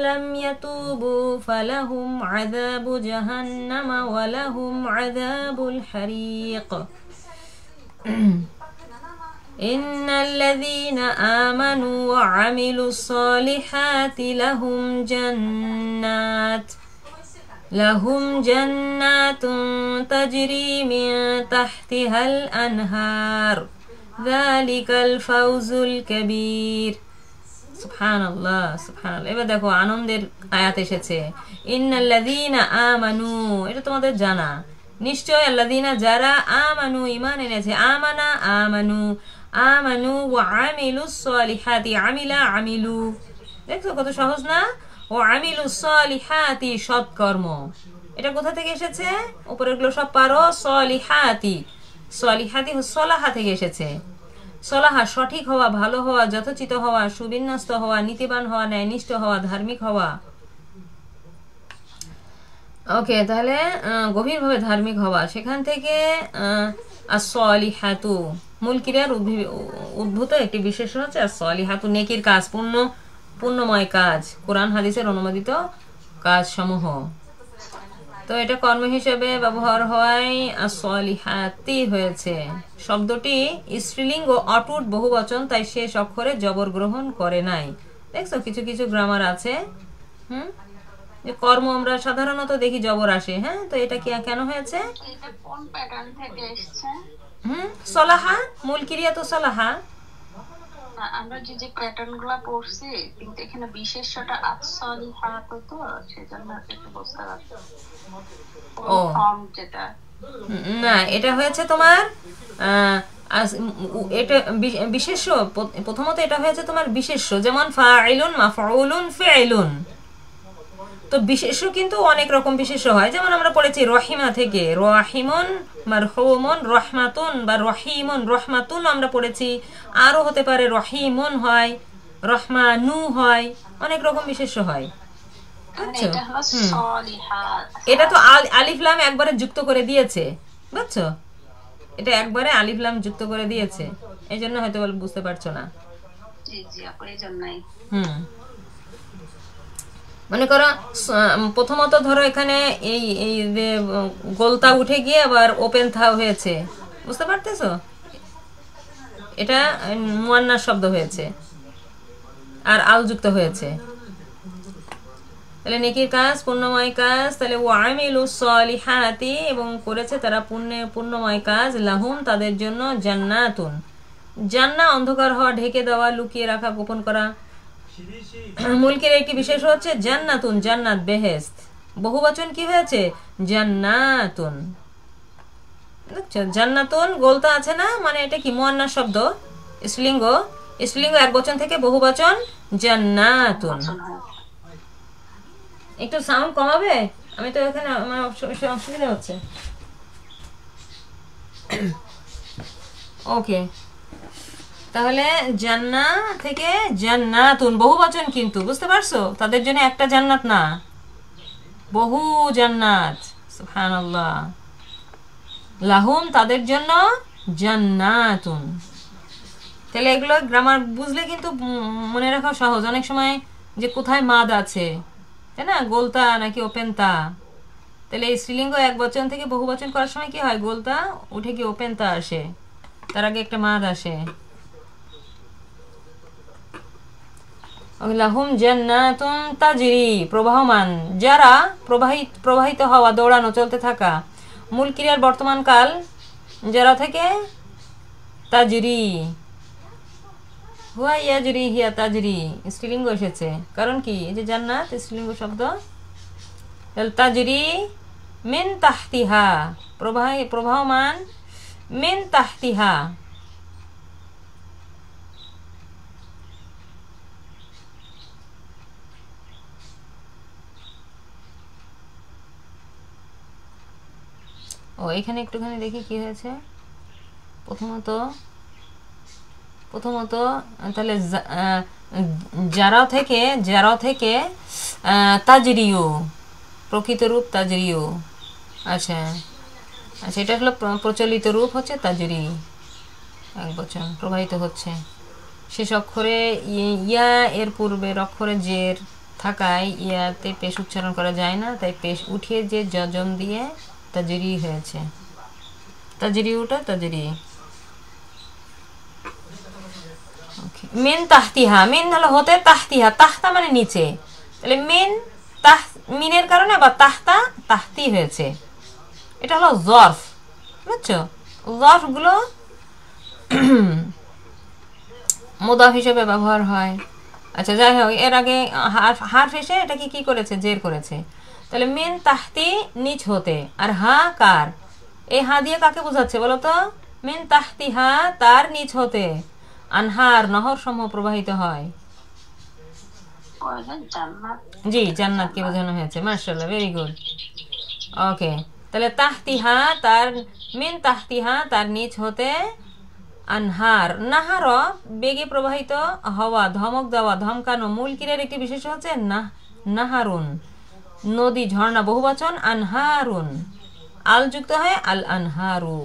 Speaker 1: লাম ইয়াতুবু ফালাহুম আযাবু জাহান্নামা ওয়া লাহুম আযাবুল হারিক। ইন্নাল্লাযীনা আমানু ওয়া আমিলুস সালিহাতি লাহুম জান্নাতুন তাজরি মিন তাহতিহাল আনহার, যালিকাল ফাওজুল কাবীর। সুবহানাল্লাহ, সুবহানাল্লাহ। এবার দেখো আনন্দের আয়াত এসেছে, ইন্নাল্লাযীনা আমানু, এটা তোমাদের জানা নিশ্চয়, আল্লাযীনা, যারা, আমানু, ঈমান এনেছে, আমানা, আমানু, আমানু ওয়া আমিলুস সালিহাতি, আমিলা, আমিলু। দেখছো কত সহজ না? ও আমিলুস সালিহাতি, সৎকর্ম। এটা কোথা থেকে এসেছে? উপরের গুলো সব পারো। সালিহাতি, সালিহাতি সলাহা থেকে এসেছে। সলাহা, সঠিক হওয়া, ভালো হওয়া, যথোচিত হওয়া, সুবিন্যস্ত হওয়া, নীতিবান হওয়া, ন্যায়নিষ্ঠ হওয়া, ধার্মিক হওয়া। ওকে, তাহলে গভীরভাবে ধার্মিক হওয়া। সেখান থেকে as-salihatu, মূল ক্রিয়ার উদ্ভূত একটি বিশেষণ হচ্ছে as-salihatu, নেকির কাজ, পুণ্যময় কাজ, কোরআন হাদিসের অনুমোদিত কাজ সমূহ। তো এটা কর্ম হিসেবে ব্যবহার হয় as-salihati হয়েছে। শব্দটি স্ত্রীলিঙ্গ, অটুট, বহুবচন, তাই শেষ অক্ষরে জবর গ্রহণ করে নাই। দেখছো কিছু কিছু গ্রামার আছে যে কর্ম আমরা সাধারণত দেখি জবর আসে। হ্যাঁ, তো এটা কি কেন হয়েছে?
Speaker 2: এটা কোন প্যাটার্ন থেকে এসেছে?
Speaker 1: সলাহা, মূল ক্রিয়া তো সলাহা।
Speaker 2: আমরা যে প্যাটার্নগুলো পড়ছি, কিন্তু এখানে বিশেষ্যটা as-salihah, তো সেজন্য একটু বুঝতে পারছি। ও ফর্ম যেটা
Speaker 1: না, এটা হয়েছে তোমার এটা বিশেষ্য। প্রথমত এটা হয়েছে তোমার বিশেষ্য, যেমন ফাইলুন, মাফউলুন, ফিইলুন। তো বিশেষ্য কিন্তু অনেক রকম বিশেষ্য হয়, যেমন আমরা পড়েছি রহিমা থেকে, রহিমুন, মারহুমুন, রহমাতুন বা রহিমুন, রহমাতুন আমরা পড়েছি। আরো হতে পারে রহিমুন হয়, রহমানু হয়, অনেক রকম বিশেষ্য হয়। বুঝছো?
Speaker 2: এটা হলো সলিহাত।
Speaker 1: এটা তো আলিফ লাম একবারে যুক্ত করে দিয়েছে, বুঝছো? এটা একবারে আলিফ লাম যুক্ত করে দিয়েছে, এই জন্য হয়তো বুঝতে পারছো না।
Speaker 2: জি জি আপু এই জন্যই।
Speaker 1: হুম, মনে করো প্রথমত ধরো এখানে এই এই যে গোলতা উঠে গিয়ে আবার ওপেন থা হয়েছে, বুঝতে পারতেছো? এটা মুয়ান্নাস শব্দ হয়েছে আর আল যুক্ত হয়েছে, তাহলে নেকির কাজ, পূর্ণময় কাজ। তাহলে ওয়ামিলুস সলিহাতি, এবং করেছে তারা পূর্ণময় কাজ, লাহুম তাদের জন্য, জান্নাতুন জান্নাহ অন্ধকার হওয়া, ঢেকে দেওয়া, লুকিয়ে রাখা, গোপন করা। মুলকের একটি বিশেষ হচ্ছে জান্নাতুন, জান্নাত, বেহেশত। বহুবচন কি হয়েছে? জান্নাতুন। দেখছো, জান্নাতুন গোলতা আছে না, মানে এটা কি মুয়ান্নাস শব্দ, স্ত্রীলিঙ্গ। স্ত্রীলিঙ্গ এক বচন থেকে বহুবচন জান্নাতুন। একটু সাউন্ড কমাবে? আমি তো এখানে আমার অসুবিধা হচ্ছে। ওকে, তাহলে জান্না থেকে জান্নাতুন বহুবচন, কিন্তু বুঝতে পারছো তাদের জন্য একটা জান্নাত না, বহু জান্নাত। সুবহানাল্লাহ। লাহুম তাদের জন্য জান্নাতুন। তাহলে এগুলো গ্রামার বুঝলে কিন্তু মনে রাখা সহজ। অনেক সময় যে কোথায় মাদ আছে, তাই না, গোলতা নাকি ওপেনতা, তাহলে এই স্ত্রীলিঙ্গ এক বচন থেকে বহু বচন করার সময় কি হয়? গোলতা উঠে গিয়ে ওপেনতা আসে, তার আগে একটা মাদ আসে। লাহুম জান্নাতুন তাজরি, প্রবাহমান, যারা প্রবাহিত হওয়া, দৌড়ানো, চলতে থাকা। মূল ক্রিয়ার বর্তমান কাল যারা থেকে তাজরি, হুয়া ইয়াজরি, হিয়া তাজরি, স্ত্রীলিঙ্গ এসেছে। কারণ কি? এই যে জান্নাত স্ত্রীলিঙ্গ শব্দ। তাজরি মিন তাহতিহা, প্রবাহমান, মিন তাহতিহা। ও এখানে একটুখানি দেখি কি হয়েছে। প্রথমত তাহলে যারা থেকে তাজরিউ, প্রকৃত রূপ তাজরিউ। আচ্ছা আচ্ছা, এটা হলো প্রচলিত রূপ হচ্ছে তাজরি, এক বচন, প্রবাহিত হচ্ছে। শেষ অক্ষরে ইয়া এর পূর্বের অক্ষরে জের থাকায় ইয়াতে পেশ উচ্চারণ করা যায় না, তাই পেশ উঠিয়ে যে যজম দিয়ে তাজরি হয়েছে। তাজরিউটা তাজরি। মিন তাহতিহা, মিন হলো হতে, তাহতিহা তাহতা মানে নিচে, তাহলে মিনের কারণে আবার তাহতা তাহতি হয়েছে। এটা হলো জর্ফ, বুঝছো? জর্ফ গুলো মুদাফ হিসেবে ব্যবহার হয়। আচ্ছা যাই হোক, এর আগে হারফ এসে এটাকে কি করেছে? জের করেছে। তাহলে মিন তাহতি, নিচ হতে। আর হা কার? এই হা দিয়ে কাকে বোঝাচ্ছে বলো তো? মিন তাহতিহা, তার নিচ হতে আনহার, নহর সমূহ প্রবাহিত হয়। জি, জান্নাতকে বোঝানো হয়েছে। মাশাআল্লাহ, ভেরি গুড। ওকে, তাহলে তাহতিহা, তার, মিন তাহতিহা, তার নিচ হতে, আনহার, নাহার, বেগে প্রবাহিত হওয়া, ধমক দেওয়া, ধমকানো। মূল ক্রিয়ার একটি বিশেষ হচ্ছে নাহারুন, নদী, ঝর্ণা, বহুবচন আনহারুন, আল যুক্ত হয় আল আনহারু,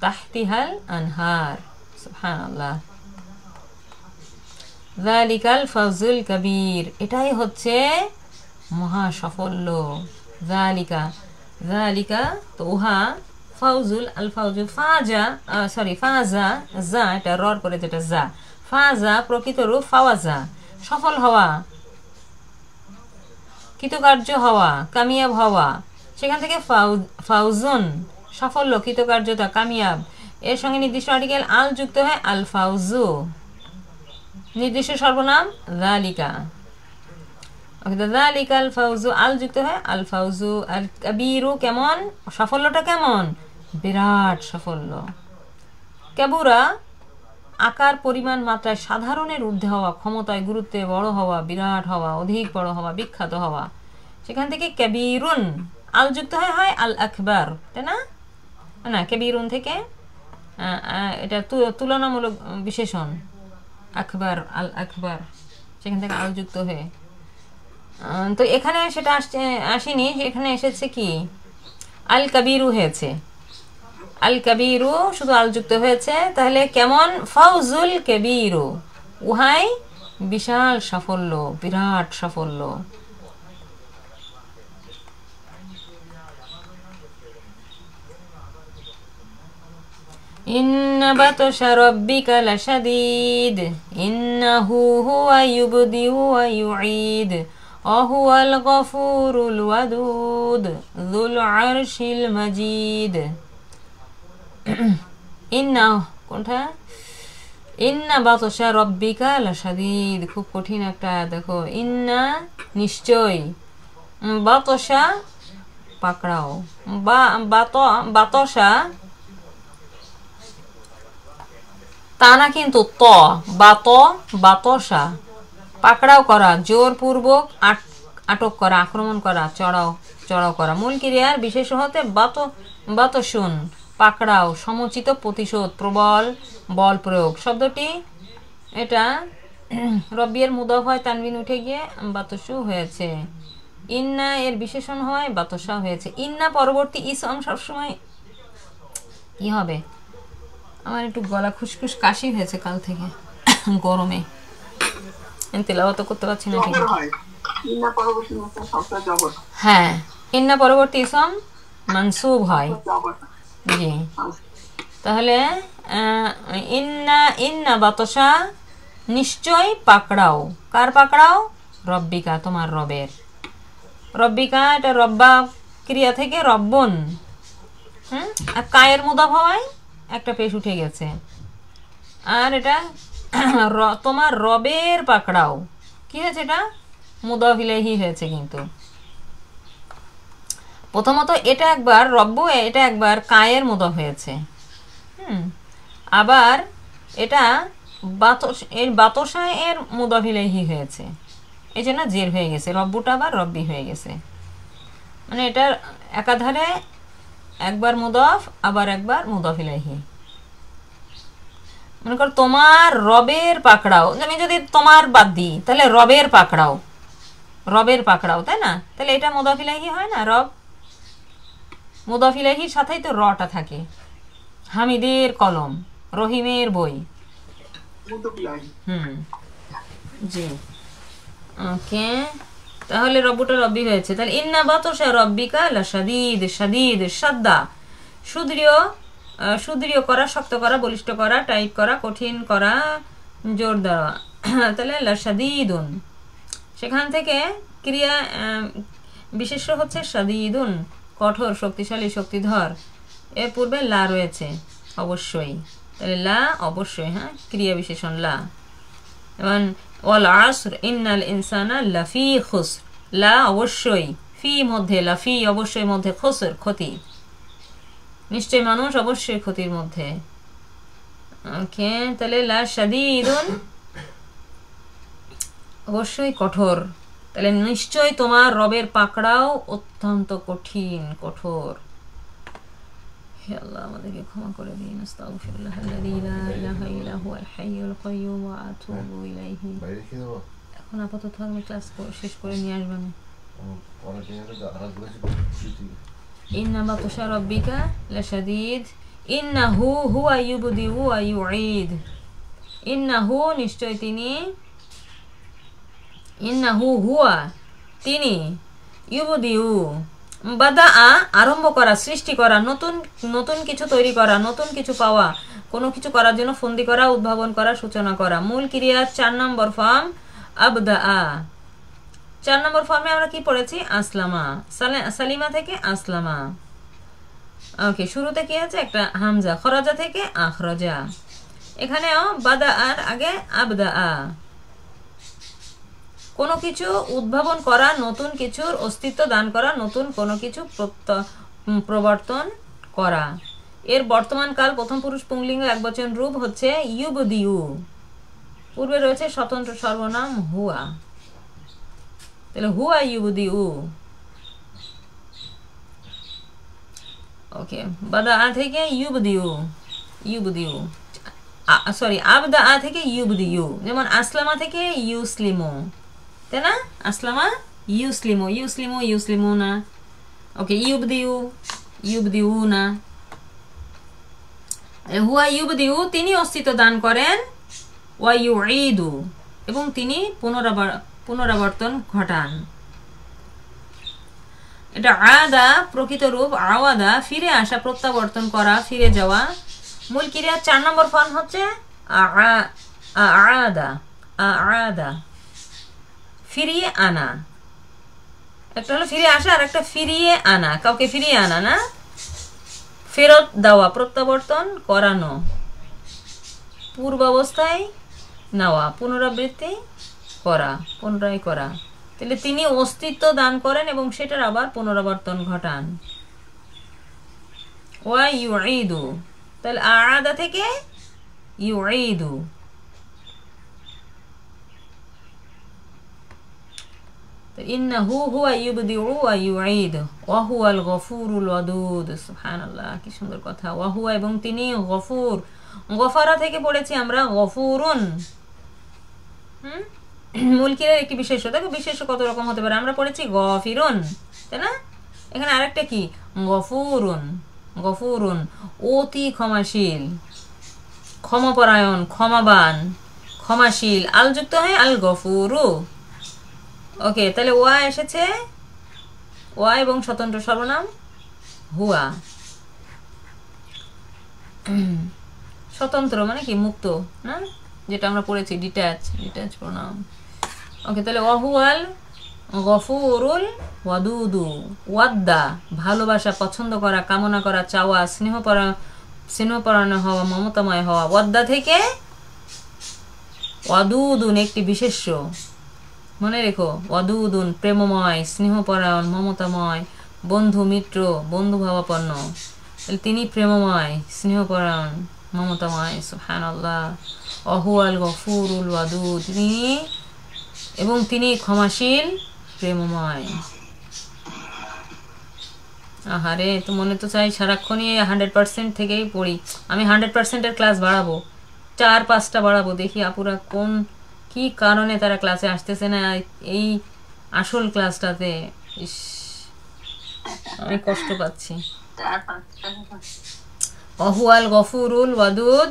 Speaker 1: তাহতিহাল আনহার। সুবহানাল্লাহ। যালিকাল ফাউজুল কবির, এটাই হচ্ছে মহা সাফল্য। যালিকা তো উহা, ফাউজুল, আল ফাউজু, ফাজা, যা এটা রর করে, যেটা যা, ফাজা প্রকৃত রূপ ফাওয়াজা, সফল হওয়া, কৃতকার্য হওয়া, কামিয়াব হওয়া। সেখান থেকে ফাউজুন, সাফল্য, কৃতকার্যতা, কামিয়াব। এর সঙ্গে নির্দিষ্ট আর্টিকেল আল যুক্ত হয় আল ফাউজু, নির্দিষ্ট সর্বনাম যালিকা। যালিকাল ফাউজু, আল যুক্ত হয় আল ফাউজু। আর কাবীরু, কেমন? সাফল্যটা কেমন? বিরাট সাফল্য। কাবুরা, আকার, পরিমাণ, মাত্রায় সাধারণের ঊর্ধ্বে হওয়া, ক্ষমতায়, গুরুত্বে বড় হওয়া, বিরাট হওয়া, অধিক বড় হওয়া, বিখ্যাত হওয়া। সেখান থেকে কাবীরুন, আল যুক্ত হয় আল আকবার, তাই না? না, কাবীরুন থেকে এটা তুলনামূলক বিশেষণ, আকবার, আল আকবার, সেখান থেকে আল যুক্ত হয়ে। তো এখানে সেটা আসেনি, এখানে এসেছে কি আল কাবিরু হয়েছে, আল কাবিরু শুধু আল যুক্ত হয়েছে। তাহলে কেমন? ফাউজুল কাবিরু, উহাই বিশাল সাফল্য, বিরাট সাফল্য। ইন্না বাতশা রাব্বিকা লাশাদীদ ইন্নাহু হুয়া ইউবদিউ ওয়া ইউঈদ ওয়া হুয়াল গফুরুল ওয়াদুদ যুল আরশিল মাজিদ। ইন্না কোনটা? ইন্না বাতশা রাব্বিকা লাশাদীদ, খুব কঠিন একটা। দেখো, ইন্না নিশ্চয়, বাতশা পাকড়াও, বাতশা তা না কিন্তু বাতশা পাকড়াও করা, জোরপূর্বক আটক করা, আক্রমণ করা, চড়াও করা। মূল ক্রিয়ার বিশেষ হতে বাতশুন পাকড়াও, সমুচিত প্রতিশোধ, প্রবল বল প্রয়োগ। শব্দটি এটা রব্বিয়ের মুদাফ হয়, তানবিন উঠে গিয়ে বাতশু হয়েছে। ইন্না এর বিশেষণ হয়, বাতশা হয়েছে। ইন্না পরবর্তী ইসম সবসময় কি হবে? আমার একটু গলা খুশখুশ কাশি হয়েছে কাল থেকে গরমে, তেলাওয়াত করতে পারছি না ঠিক। হ্যাঁ, ইন্না পরবর্তী ইসম মানসুব হয়। জি, তাহলে ইন্না বাতশা নিশ্চয় পাকড়াও, কার পাকড়াও? রব্বিকা, তোমার রবের। রব্বিকা এটা রব্বা ক্রিয়া থেকে রব্বন, আর কায়ের মুদাফ হওয়ায় একটা পেশ উঠে গেছে। আর এটা তোমার রবের পাকড়াও কি হয়েছে? এটা মুদাফ ইলাইহি হয়েছে। কিন্তু প্রথমত এটা একবার রব্বু, এটা একবার কায়ের মুদাফ হয়েছে। আবার এটা বাতশা এর মুদাফ ইলাইহি হয়েছে, এই জন্য জের হয়ে গেছে, রব্বুটা আবার রব্বি হয়ে গেছে। মানে এটার একাধারে একবার মুদাফ আবার একবার মুদাফ ইলাইহি। মনে কর তোমার রবের পাকড়াও, আমি যদি তোমার বাদ দিই তাহলে রবের পাকড়াও, রবের পাকড়াও, তাই না? তাহলে এটা মুদাফ ইলাইহি হয় না? রব মুদাফ ইলাইহির সাথেই তো রটা থাকে। হামিদের কলম, রহিমের বই। জি, ওকে। তাহলে রব্বুটা রব্বি হয়েছে। তাহলে ইন্না বাতশা রাব্বিকা লাশাদীদ, শাদীদ সাদ্দা, সুদৃঢ় করা, শক্ত করা, বলিষ্ঠ করা, টাইট করা, কঠিন করা, জোর দেওয়া। তাহলে লাশাদীদুন, সেখান থেকে ক্রিয়া বিশেষ্য হচ্ছে শাদীদুন, কঠোর, শক্তিশালী, শক্তিধর। এর পূর্বে লা রয়েছে অবশ্যই, তাহলে লা অবশ্যই, হ্যাঁ, ক্রিয়া বিশেষণ লা। এবং ওয়াল আসর ইন্নাল ইনসানা লাফি খুসর, লা অবশ্যই, ফি মধ্যে, লাফি অবশ্যই মধ্যে, খুসর ক্ষতি, নিশ্চয় মানুষ অবশ্যই ক্ষতির মধ্যে। ওকে, তাহলে লা শাদীদুন অবশ্যই কঠোর, তাহলে নিশ্চয় তোমার রবের পাকড়াও অত্যন্ত কঠিন, কঠোর। হে আল্লাহ, আমাদেরকে ক্ষমা করে দিন। আস্তাগফিরুল্লাহাল্লাযী লা ইলাহা ইল্লা হুয়াল হাইয়ুল কাইয়্যুম ওয়া আতুবু ইলাইহি। এখন আপাতত আমি ক্লাস শেষ করে নিয়ে আসবেন। ইন্না বাতশা রাব্বিকা লাশাদীদ ইন্নাহু হুয়া ইউবদিউ ওয়া ইউঈদ। ইন্নাহু নিশ্চয় তিনি, ইন্নাহু হুয়া তিনি, ইউবদিউ বাদা আরম্ভ করা, সৃষ্টি করা, নতুন কিছু তৈরি করা, নতুন কিছু পাওয়া, কোনো কিছু করার জন্য ফন্দি করা, উদ্ভাবন করা, সূচনা করা। মূল ক্রিয়ার 4 নম্বর ফর্ম আবদা। 4 নম্বর ফর্মে আমরা কি পড়েছি? আসলামা, সালিমা থেকে আসলামা। ওকে, শুরুতে কি আছে? একটা হামজা, খরাজা থেকে আখরাজা। এখানেও বাদা আর আগে আবদা। কোনো কিছু উদ্ভাবন করা, নতুন কিছুর অস্তিত্ব দান করা, নতুন কোনো কিছু প্রবর্তন করা। এর বর্তমান কাল প্রথম পুরুষ পুংলিঙ্গ একবচন রূপ হচ্ছে ইউবদিউ। পূর্বে রয়েছে স্বতন্ত্র সর্বনাম হুয়া, তাহলে হুয়া ইউবদিউ। ওকে, বাদা থেকে ইউবদিউ, সরি আবদা থেকে ইউবদিউ। যেমন আসলামা থেকে ইউসলিমু, তাই না? আসলামা ইউসলিমু ইউসলিমু ইউসলিমুনা। ওকে, ইউবদিউ ইউবদিউনা। হুয়া ইউবদিউ তিনি অস্তিত্ব দান করেন, ওয়া ইউঈদু এবং তিনি পুনরাবর্তন ঘটান। এটা আদা প্রকৃত রূপ, আওয়াদা ফিরে আসা, প্রত্যাবর্তন করা, ফিরে যাওয়া। মূল ক্রিয়ার 4 নম্বর ফর্ম হচ্ছে আদা। আদা ফিরিয়ে আনা। একটা হলো ফিরে আসা আর একটা ফিরিয়ে আনা, কাউকে ফিরিয়ে আনা না, ফেরত দেওয়া, প্রত্যাবর্তন করানো, পূর্বাবস্থায় নেওয়া, পুনরাবৃত্তি করা, পুনরায় করা। তাহলে তিনি অস্তিত্ব দান করেন এবং সেটার আবার পুনরাবর্তন ঘটান। ওয়া ইউঈদু, তাহলে আদা থেকে ইউঈদু। ইন্নাহু হুয়া ইউবদিউ ওয়া ইউঈদ ওয়া হুয়াল গফুরুল ওয়াদুদ। সুবহানাল্লাহ, কি সুন্দর কথা। ওয়া হুয়া এবং তিনি গফুর, গফারা থেকে পড়েছি আমরা গফুরুন। মূল ক্রিয়ার একটি বিশেষ্য। দেখো বিশেষ্য কত রকম হতে পারে। আমরা পড়েছি গফিরুন, তাই না? এখানে আরেকটা কি গফুরুন। গফুরুন অতি ক্ষমাশীল, ক্ষমাপরায়ণ, ক্ষমাবান, ক্ষমাশীল। আল যুক্ত হয় আল গফুরু। ওকে, তাহলে ওয়া এসেছে, ওয়া এবং স্বতন্ত্র সর্বনাম হুয়া। স্বতন্ত্র মানে কি মুক্ত না, যেটা আমরা পড়েছি ডিট্যাচ প্রোনাউন। ওকে, তাহলে ওয়াহুয়াল গফুরুল ওয়াদুদু। ওয়াদ্দা ভালোবাসা, পছন্দ করা, কামনা করা, চাওয়া, স্নেহপরায়ণ হওয়া, মমতাময় হওয়া। ওয়াদ্দা থেকে ওয়াদুদুন একটি বিশেষ্য, মনে রেখো। ওয়াদুদুন প্রেমময়, স্নেহপরায়ণ, মমতাময়, বন্ধু, মিত্র, বন্ধু ভাবাপন্ন। তিনি প্রেমময়, স্নেহপরায়ণ, মমতাময়। সুবহানাল্লাহ। অহুয়াল গফুরুল ওয়াদুদ, তিনি এবং তিনি ক্ষমাশীল, প্রেমময়। আহারে, তো মনে তো চাই সারাক্ষণই 100% থেকেই পড়ি। আমি 100%-এর ক্লাস বাড়াবো, 4-5টা বাড়াবো। দেখি আপুরা কোন কি কারণে তারা ক্লাসে আসতেছে না এই আসল ক্লাসটাতে। ইস, আমি কষ্ট পাচ্ছি। অহুয়াল গফুরুল ওয়াদুদ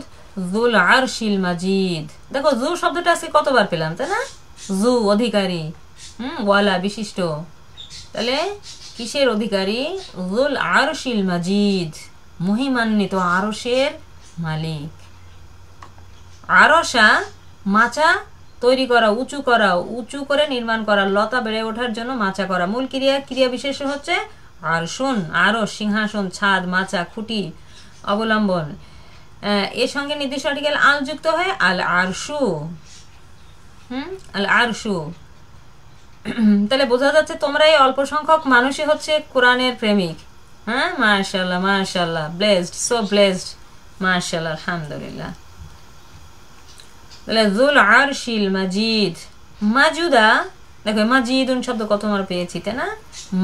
Speaker 1: যুল আরশিল মাজিদ। দেখো জু শব্দটা আজকে কতবার পেলাম, তাই না? জু অধিকারী, ওয়ালা বিশিষ্ট। তাহলে কিসের অধিকারী? যুল আরশিল মাজিদ, মহিমান্বিত, আরশের মালিক। আরশা মাচা তৈরি করা, উঁচু করে নির্মাণ করা, লতা বেড়ে ওঠার জন্য মাচা করা। মূল ক্রিয়া বিশেষ হচ্ছে আরশুন, আরশ সিংহাসন, ছাদ, মাচা, খুঁটি, অবলম্বন। এর সঙ্গে নির্দিষ্ট আর্টিকেল আল যুক্ত হয় আল আরশু। আল আরশু। তাহলে বোঝা যাচ্ছে তোমরা এই অল্প সংখ্যক মানুষই হচ্ছে কোরআনের প্রেমিক। হ্যাঁ, মাশাআল্লাহ মাশাআল্লাহ, ব্লেসড, সো ব্লেসড, মাশাআল্লাহ, আলহামদুলিল্লাহ। তাহলে যুল আরশিল মাজিদ। মাজুদা, দেখো মাজিদুন শব্দ কত আমরা পেয়েছি, তাই না?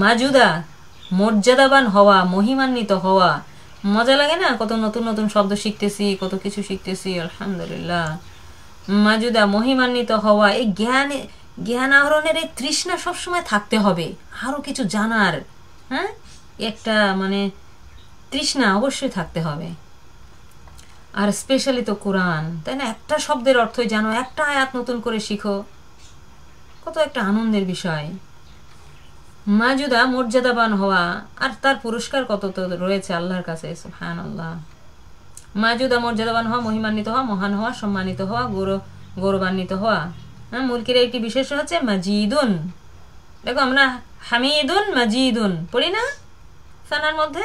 Speaker 1: মাজুদা মর্যাদাবান হওয়া, মহিমান্বিত হওয়া। মজা লাগে না? কত নতুন নতুন শব্দ শিখতেছি, কত কিছু শিখতেছি, আলহামদুলিল্লাহ। মাজুদা মহিমান্বিত হওয়া। এই জ্ঞান আহরণের এই তৃষ্ণা সবসময় থাকতে হবে, আরো কিছু জানার। হ্যাঁ, একটা মানে তৃষ্ণা অবশ্যই থাকতে হবে। আর স্পেশালি তো কোরআন, তাই না? একটা শব্দের অর্থই জানো, একটা আয়াত নতুন করে শিখো, কত একটা আনন্দের বিষয়। মাজুদা মর্যাদাবান হওয়া, আর তার পুরস্কার কত তো রয়েছে আল্লাহর কাছে, সুবহানাল্লাহ। মাজুদা মর্যাদাবান হওয়া, মহিমান্বিত হওয়া, মহান হওয়া, সম্মানিত হওয়া, গৌরবান্বিত হওয়া। হ্যাঁ, মুলকির একটি বিশেষ হচ্ছে মাজিদুন। দেখো আমরা হামিদুন মাজিদুন পড়ি না সানার মধ্যে,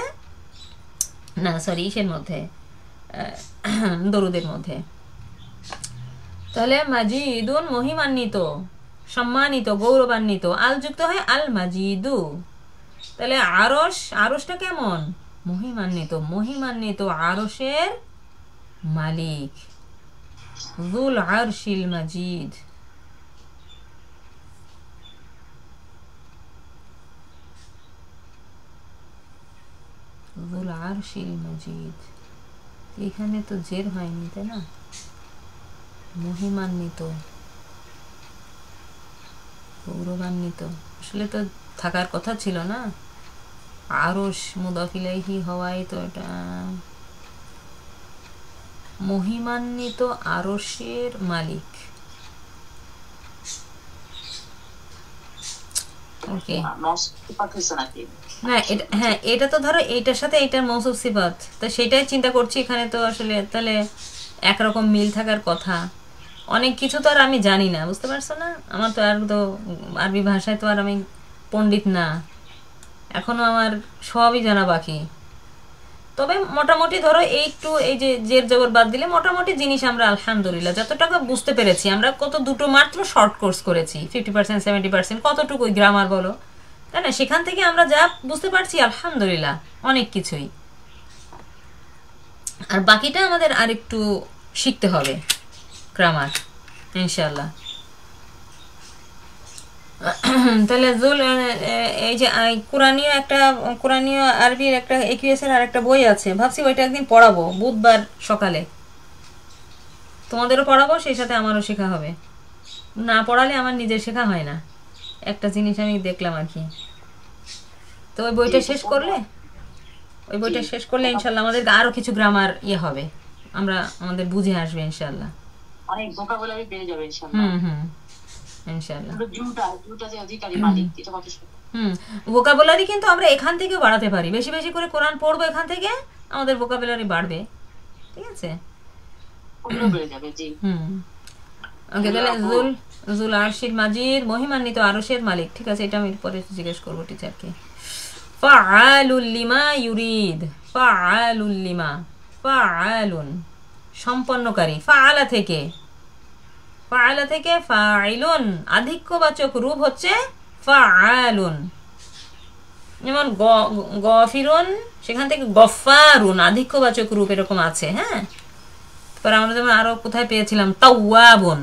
Speaker 1: না সরি ইসের মধ্যে, দরুদের মধ্যে। তাহলে মাজিদুন মহিমান্বিত, সম্মানিত, গৌরবান্বিত। আল যুক্ত হয় আল মাজিদু। তাহলে আরশটা কেমন? মহিমান্বিত আরশের মালিক, যুল আরশিল মাজিদ। যুল আরশিল মাজিদ, এখানে তো জের হয়নি, তাই না? মহিমান্বিত, গৌরবান্বিত আসলে তো থাকার কথা ছিল না, আরশ মুদাফ ইলাইহি হওয়াই তো এটা মহিমান্বিত আরশের মালিক। ওকে না এটা, হ্যাঁ এটা তো ধরো এইটার সাথে এইটার মৌসুফ সিফাত, তো সেটাই চিন্তা করছি এখানে, তো আসলে তাহলে একরকম মিল থাকার কথা। অনেক কিছু তো আর আমি জানি না, বুঝতে পারছো না, আমার তো আর তো আরবি ভাষায় তো আর আমি পণ্ডিত না, এখনো আমার সবই জানা বাকি। তবে মোটামুটি ধরো একটু এই যে জের জবর বাদ দিলে মোটামুটি জিনিস আমরা আলহামদুলিল্লাহ যতটুকু বুঝতে পেরেছি। আমরা কত দুটো মাত্র শর্ট কোর্স করেছি, 50% 70%, কতটুকু গ্রামার বলো, তাই না? সেখান থেকে আমরা যা বুঝতে পারছি আলহামদুলিল্লাহ অনেক কিছুই, আর বাকিটা আমাদের আরেকটু শিখতে হবে গ্রামার ইনশাল্লাহ। তাহলে এই যে কোরআনীয় আরবির একটা একিউএসের আর একটা বই আছে, ভাবছি ওইটা একদিন পড়াবো বুধবার সকালে, তোমাদেরও পড়াবো, সেই সাথে আমারও শেখা হবে। না পড়ালে আমার নিজের শেখা হয় না, একটা জিনিস আমি দেখলাম আর কি। তো ওই বইটা শেষ করলে ইনশাল্লাহ আমাদের আরো কিছু গ্রামার ইয়ে হবে, আমরা আমাদের বুঝে আসবে ইনশাল্লাহ, অনেক ভোকাবুলারি পেয়ে যাবে ইনশাল্লাহ। ইনশাআল্লাহ ভোকাবুলারি কিন্তু আমরা এখান থেকেও বাড়াতে পারি, বেশি বেশি করে কোরআন পড়বো এখান থেকে, আমাদের ভোকাবুলারি বাড়বে, ঠিক আছে? ওকে, তাহলে জুল আরশিল মাজিদ মহিমান্বিত আরশের মালিক, ঠিক আছে? এটা আমি পরে জিজ্ঞেস করবো টিচারকে। ফাআলুল লিমা ইউরিদ, ফাআলুল লিমা, ফাআলুন সম্পন্নকারী, ফাআলা থেকে ফাইলুন আধিক্যবাচক রূপ হচ্ছে ফাআলুন, যেমন গফিরুন সেখান থেকে গফারুন আধিক্যবাচক রূপ এরকম আছে। হ্যাঁ, তারপর আমরা যেমন আরো কোথায় পেয়েছিলাম তাওয়াবুন,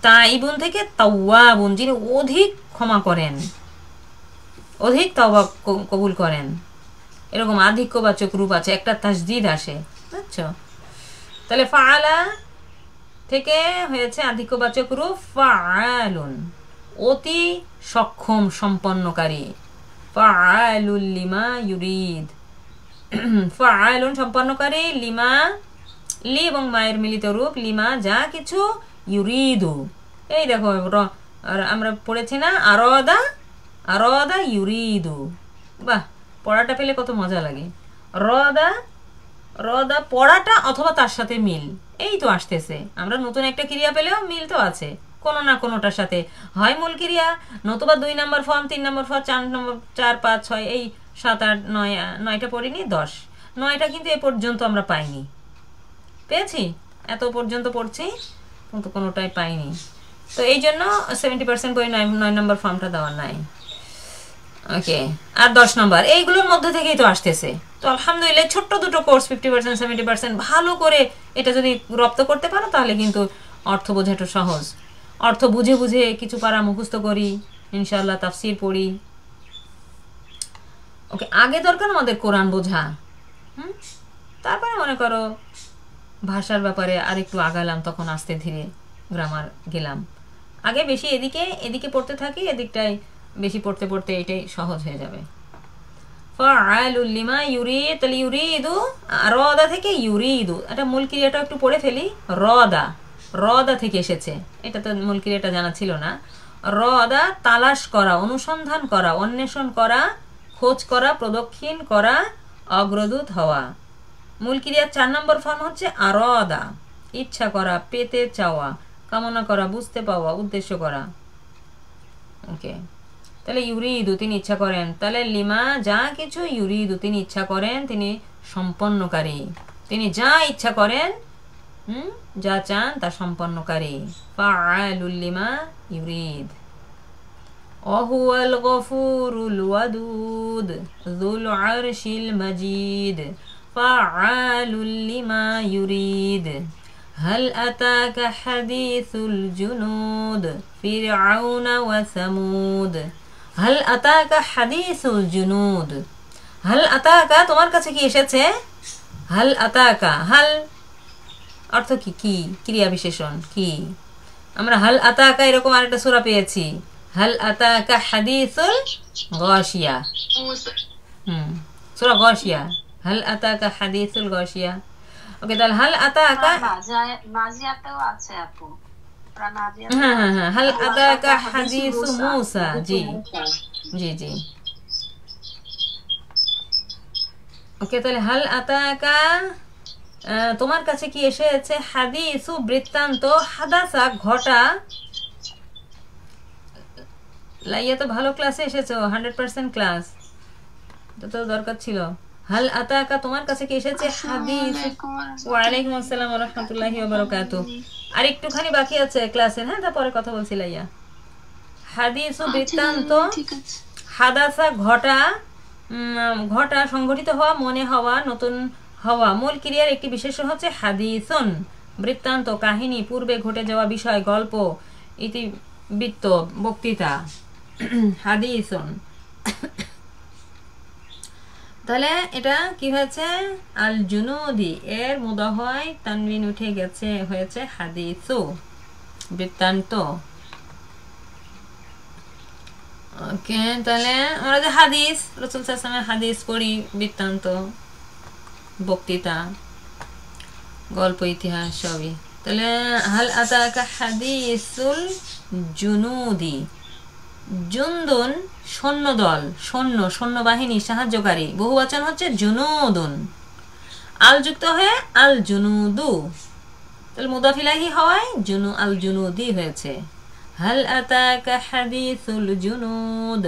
Speaker 1: তাইবুন থেকে তাওয়াবুন যিনি অধিক ক্ষমা করেন, অধিক তওবা কবুল করেন, এরকম আধিক্যবাচক রূপ আছে, একটা তাসদিদ আসে, বুঝছো? তাহলে ফাআলা থেকে হয়েছে আধিক্যবাচক রূপ ফাআলুন অতি সক্ষম সম্পন্নকারী, ফাআলুল লিমা ইউরিদ, ফাআলুন সম্পন্নকারী, লিমা লি এবং মায়ের মিলিত রূপ লিমা যা কিছু, ইউরিদু এই দেখো আমরা পড়েছি না আরাদা, আরাদা ইউরিদু, বাহ পড়াটা পেলে কত মজা লাগে। রদা রদা পড়াটা অথবা তার সাথে মিল এই তো আসতেছে, আমরা নতুন একটা ক্রিয়া পেলেও মিল তো আছে কোনো না কোনোটার সাথে, হয় মূল ক্রিয়া নতুবা 2 নম্বর ফর্ম, 3 নম্বর ফর্ম, 4 নম্বর, 4 5 6 এই 7 8 9, 9টা পড়িনি, 10 9টা কিন্তু এ পর্যন্ত আমরা পাইনি, পেয়েছি এত পর্যন্ত পড়ছি কিন্তু কোনোটাই পাইনি, তো এই জন্য 70% বই 9 নম্বর ফর্মটা দেওয়া নাই। ওকে, আর 10 নম্বর এইগুলোর মধ্যে থেকেই তো আসতেছে, তো আলহামদুলিল্লাহ ছোট্ট দুটো কোর্স 50% 70% ভালো করে এটা যদি রপ্ত করতে পারো তাহলে কিন্তু অর্থ বোঝাটা সহজ, অর্থ বুঝে বুঝে কিছু পারা মুখস্থ করি ইনশাআল্লাহ, তাফসির পড়ি। ওকে, আগে দরকার আমাদের কোরআন বোঝা, তারপরে মনে করো ভাষার ব্যাপারে আরেকটু আগালাম, তখন আস্তে ধীরে গ্রামার গেলাম, আগে বেশি এদিকে পড়তে থাকি, এদিকটাই বেশি পড়তে পড়তে এটাই সহজ হয়ে যাবে। ফাআলুল লিমা ইউরিদ, তাহলে ইউরিদু রদা থেকে ইউরিদু, এটা মূল ক্রিয়াটা একটু পড়ে ফেলি, রদা থেকে এসেছে, এটা তো মূল ক্রিয়াটা জানা ছিল না। রদা তালাশ করা, অনুসন্ধান করা, অন্বেষণ করা, খোঁজ করা, প্রদক্ষিণ করা, অগ্রদূত হওয়া। মূল ক্রিয়ার 4 নম্বর ফর্ম হচ্ছে আরাদা, ইচ্ছা করা, পেতে চাওয়া, কামনা করা, বুঝতে পাওয়া, উদ্দেশ্য করা। ওকে, তাহলে ইউরিদু তিনি ইচ্ছা করেন, তাহলে লিমা যা কিছু, ইউরিদু তিনি ইচ্ছা করেন, তিনি সম্পন্নকারী, তিনি যা ইচ্ছা করেন যা চান তা সম্পন্নকারী। ফাআলুল লিমা ইউরিদ, ওয়াহুয়াল গফুরুল ওয়াদুদ যুল আরশিল মাজিদ, ফাআলুল লিমা ইউরিদ। هل أتاك حديث الجنود فرعون وثمود, هل أتاك حديث الجنود, هل أتاك তোমার কাছে কি এসেছে, هل أتاك, হাল অর্থ কি, কি ক্রিয়া বিশেষণ কি, আমরা হাল আতাকা এরকম আরেকটা সূরা পেয়েছি, হাল আতাকা হাদিসুল গাশিয়া। সূরা গাশিয়া, হাল আতাকা হাদিসুল গাশিয়া। ওকে, তাহলে হাল আতাকা
Speaker 2: নাজিয়াতেও আছে আপু,
Speaker 1: হ্যাঁ, হাল আতাকা হাদিসু মূসা। জি জি জি, ওকে। তাহলে হাল আতাকা, তোমার কাছে কি এসেছে, হাদিসু বৃত্তান্ত, হাদাসা ঘটা। লাইয়া তো ভালো ক্লাসে এসেছো, 100% ক্লাস, তো দরকার ছিল। হাল আতাকা, তোমার কাছে কি এসেছে হাদিস। ওয়ালাইকুম আসসালাম ওয়া রাহমাতুল্লাহি ওয়া বারাকাতুহু। আর একটুখানি বাকি আছে ক্লাসের, হ্যাঁ, তারপরে কথা বলছি লাইয়া। হাদিসু বৃত্তান্ত, হাদাসা ঘটা, ঘটা সংঘটিত হওয়া, মনে হওয়া, নতুন হওয়া। মূল ক্রিয়ার একটি বিশেষণ হচ্ছে হাদিসুন, বৃত্তান্ত, কাহিনী, পূর্বে ঘটে যাওয়া বিষয়, গল্প, ইতিবৃত্ত, বক্তৃতা। হাদিসুন, তাহলে এটা কি হয়েছে, আল জুনুদি এর মুদাহয় তানবিন উঠে গেছে, হয়েছে হাদিসু, বৃত্তান্ত। ওকে, তাহলে আমরা যে হাদিস, রাসূল সাল্লাল্লাহু আলাইহি ওয়াসাল্লামের হাদিস পড়ি, বৃত্তান্ত, বক্তৃতা, গল্প, ইতিহাস সবই। তাহলে হাল আতাকা হাদিসুল জুনুদি, জুনদুন সৈন্যদল, সৈন্যবাহিনী, সাহায্যকারী, বহুবচন হচ্ছে জুনুদুন, আল যুক্ত হয়ে আল জুনুদু, তাহলে মুদাফ ইলাইহি হওয়ায় আল জুনুদি হয়েছে। হাল আতাকা হাদিসুল জুনুদ,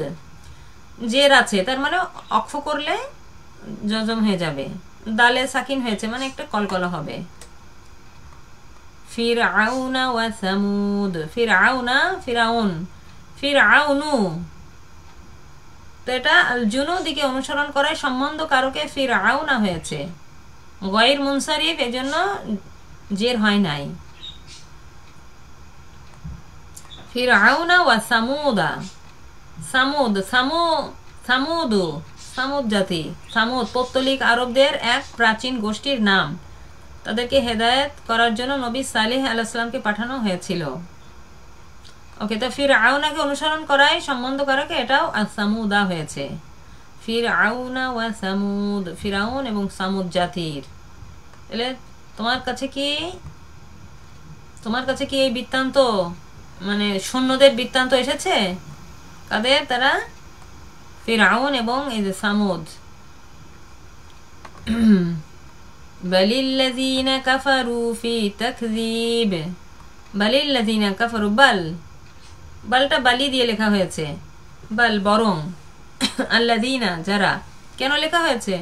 Speaker 1: জের আছে, তার মানে অক্ফ করলে জজম হয়ে যাবে, দালে সাকিন হয়েছে মানে একটা কলকলা হবে। ফিরআউনা ওয়া সামুদ, ফিরআউনা, ফিরাউন, ফিরআউনু, তো এটা আল জুনুদিকে অনুসরণ করায় সম্বন্ধ কারকে ফিরআউনা হয়েছে, গায়র মুনসারিফ, এজন্য জের হয় নাই। ফিরআউনা ওয়া সামুদা, সামুদ, সামুদু, সামুদ জাতি, সামুদ পৌত্তলিক আরবদের এক প্রাচীন গোষ্ঠীর নাম। তাদেরকে হেদায়েত করার জন্য নবী সালেহ আলাইহিস সালামকে পাঠানো হয়েছিল। ওকে, তো ফিরআউনাকে অনুসরণ করায় সম্বন্ধ কারকে এটাও সামুদা হয়েছে। ফিরআউনা ওয়া সামুদ, ফিরাউন এবং সামুদ জাতির। তাহলে তোমার কাছে কি এই বৃত্তান্ত, মানে সৈন্যদের বৃত্তান্ত এসেছে? কাদের? তারা ফিরআউন এবং এই যে সামুদ। বালিল্লাযীনা কাফারু ফি তাকযীব, বালিল্লাযীনা কাফারু, বালটা বালি দিয়ে লেখা হয়েছে, বাল বরং, আল্লাযীনা যারা, কেন লেখা হয়েছে?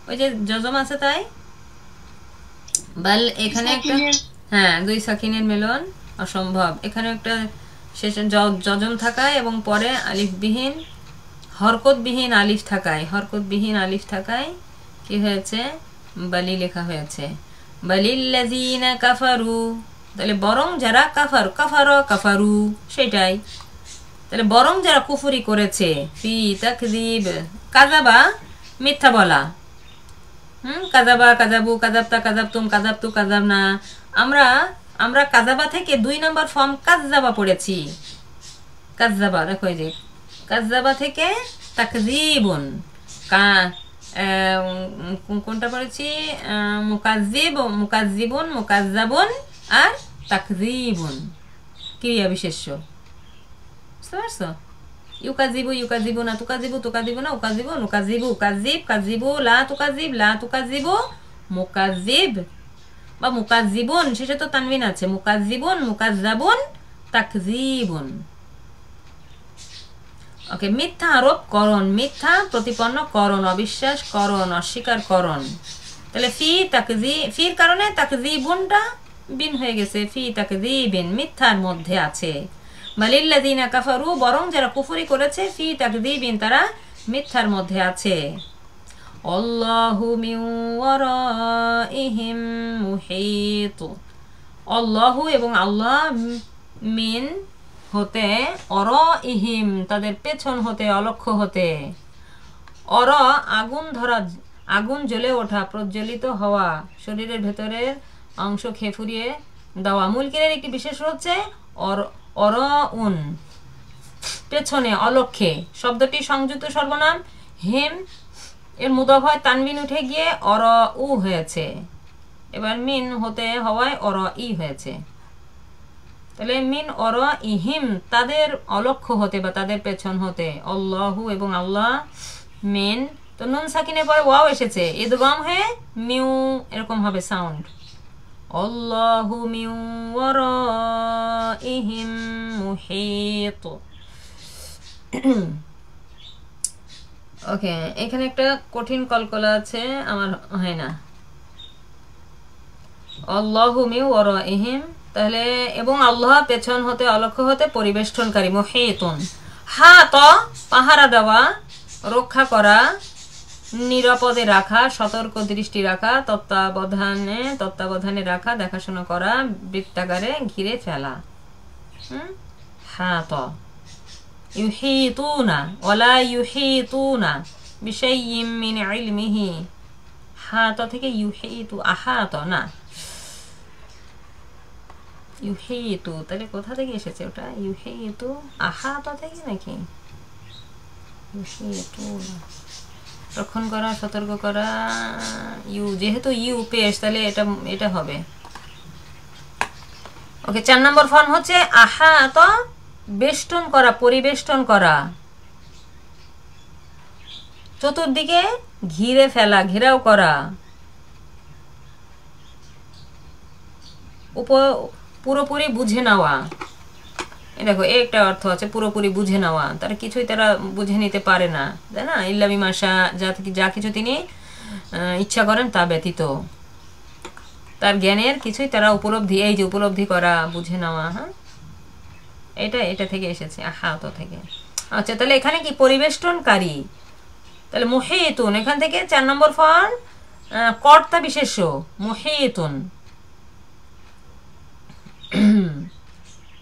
Speaker 1: ওই যে জজম আছে তাই। বাল এখানে একটা, হ্যাঁ, দুই সাকিনের মিলন অসম্ভব। এখানে একটা শেষে জজম থাকায় এবং পরে আলিফবিহীন, হরকতবিহীন আলিফ থাকায় কি হয়েছে, বালি লেখা হয়েছে। বালিল্লাযীনা কাফারু, তাহলে বরং যারা কাফারু, সেটাই। তাহলে বরং যারা কুফরি করেছে, ফি তাকযীব, কাযাবা মিথ্যা বলা, কাযাবা, কাযাবু, কাযাবতা, কাযাবতুম, কাযাবতু, কাযাবনা। আমরা কাযাবা থেকে 2 নম্বর ফর্ম কাযাবা পড়েছি। কাযাবা, দেখো এই যে কাযাবা থেকে তাকযীবুন, কোনটা পড়েছি, মুকাজ্জিবুন, মুকাজ্জাবুন আর তাকযীবুন, ক্রিয়া বিশেষ্য। বুঝতে পারছো? ইউকাযিবুনা, তুকাযিবুনা, উকাযিবু, কাযিবু, লা তুকাযিবু, মুকায্জিব বা মুকায্জিবুন, শেষে তো তানবিন আছে, মুকায্জিবুন, মুকায্জাবুন, তাকযীবুন। ওকে, মিথ্যা আরোপ করণ, মিথ্যা প্রতিপন্ন করণ, অবিশ্বাস করণ, অস্বীকার করণ। তাহলে ফির কারণে তাকযীবুনটা বিন হয়ে গেছে, ফি তাকযীবিন, মিথ্যার মধ্যে আছে। বালিল্লাযীনা কাফারু, বরং যারা কুফরি করেছে, ফি তাকযীবিন, তারা মিথ্যার মধ্যে আছে। আল্লাহু মিন ওয়ারাইহিম মুহীত, আল্লাহু এবং আল্লাহ, মিন হতে, অরাইহিম তাদের পেছন হতে, অলক্ষ্য হতে। আগুন জ্বলে ওঠা, প্রজ্বলিত হওয়া, শরীরের ভেতরের অংশ খেয়ে ফুরিয়ে দেওয়া। মূল ক্রিয়ার একটি বিশেষ হচ্ছে অরাউন, পেছনে অলক্ষ্যে শব্দটি সংযুক্ত সর্বনাম হিম এর মুদফ হয় তানবিন উঠে গিয়ে অর উ হয়েছে, এবার মিন হতে হওয়ায় অর ই হয়েছে। তাহলে মিন অর ইহিম তাদের অলক্ষ্য হতে বা তাদের পেছন হতে, আল্লাহু এবং আল্লাহ, মিন তো নুন সাকিনের পরে ওয়াও এসেছে, ইদগাম হয়ে মিউ এরকম হবে সাউন্ড, আল্লাহু মিউ ওয়ারাইহিম মুহিত। ওকে, এখানে একটা কঠিন কলকলা আছে, আমার হয় না। আল্লাহু মিউ ওয়ারাইহিম, তাহলে এবং আল্লাহ পেছন হতে অলক্ষ্য হতে পরিবেষ্টনকারী, মুহিতুন। হা ত পাহারা দেওয়া, রক্ষা করা, নিরাপদে রাখা, সতর্ক দৃষ্টি রাখা, তত্ত্বাবধানে রাখা, দেখাশোনা করা, বৃত্তাকারে ঘিরে ফেলা। হা ত ইউহিতুনা ওয়ালা ইউহিতুনা বিশাইইম মিন ইলমিহি, হা ত থেকে ইউহিতু, আহাত না ইউহিতু, তাহলে কোথা থেকে এসেছে ওটা? ইউহিতু আহাত থেকে নাকি? ইউহিতু রক্ষণ করা, সতর্ক করা, ইউ যেহেতু ইউ পেশ তাহলে এটা হবে। ওকে, 4 নম্বর ফর্ম হচ্ছে আহাত, বেষ্টন করা, পরিবেষ্টন করা, চতুর্দিকে ঘিরে ফেলা, ঘেরাও করা, পুরোপুরি বুঝে নেওয়া। দেখো একটা অর্থ আছে পুরোপুরি বুঝে নেওয়া, তারা কিছুই তারা বুঝে নিতে পারে না, তাই না? ইল্লা বিমাশা, যা কিছু তিনি ইচ্ছা করেন তা ব্যতীত, তার জ্ঞানের কিছুই তারা উপলব্ধি, এই যে উপলব্ধি করা, বুঝে নেওয়া, হ্যাঁ এটা থেকে এসেছে, আহাত থেকে। আচ্ছা, তাহলে এখানে কি পরিবেষ্টনকারী, তাহলে মুহিতুন, এখান থেকে 4 নম্বর ফর্ম কর্তা বিশেষ্য মুহিতুন।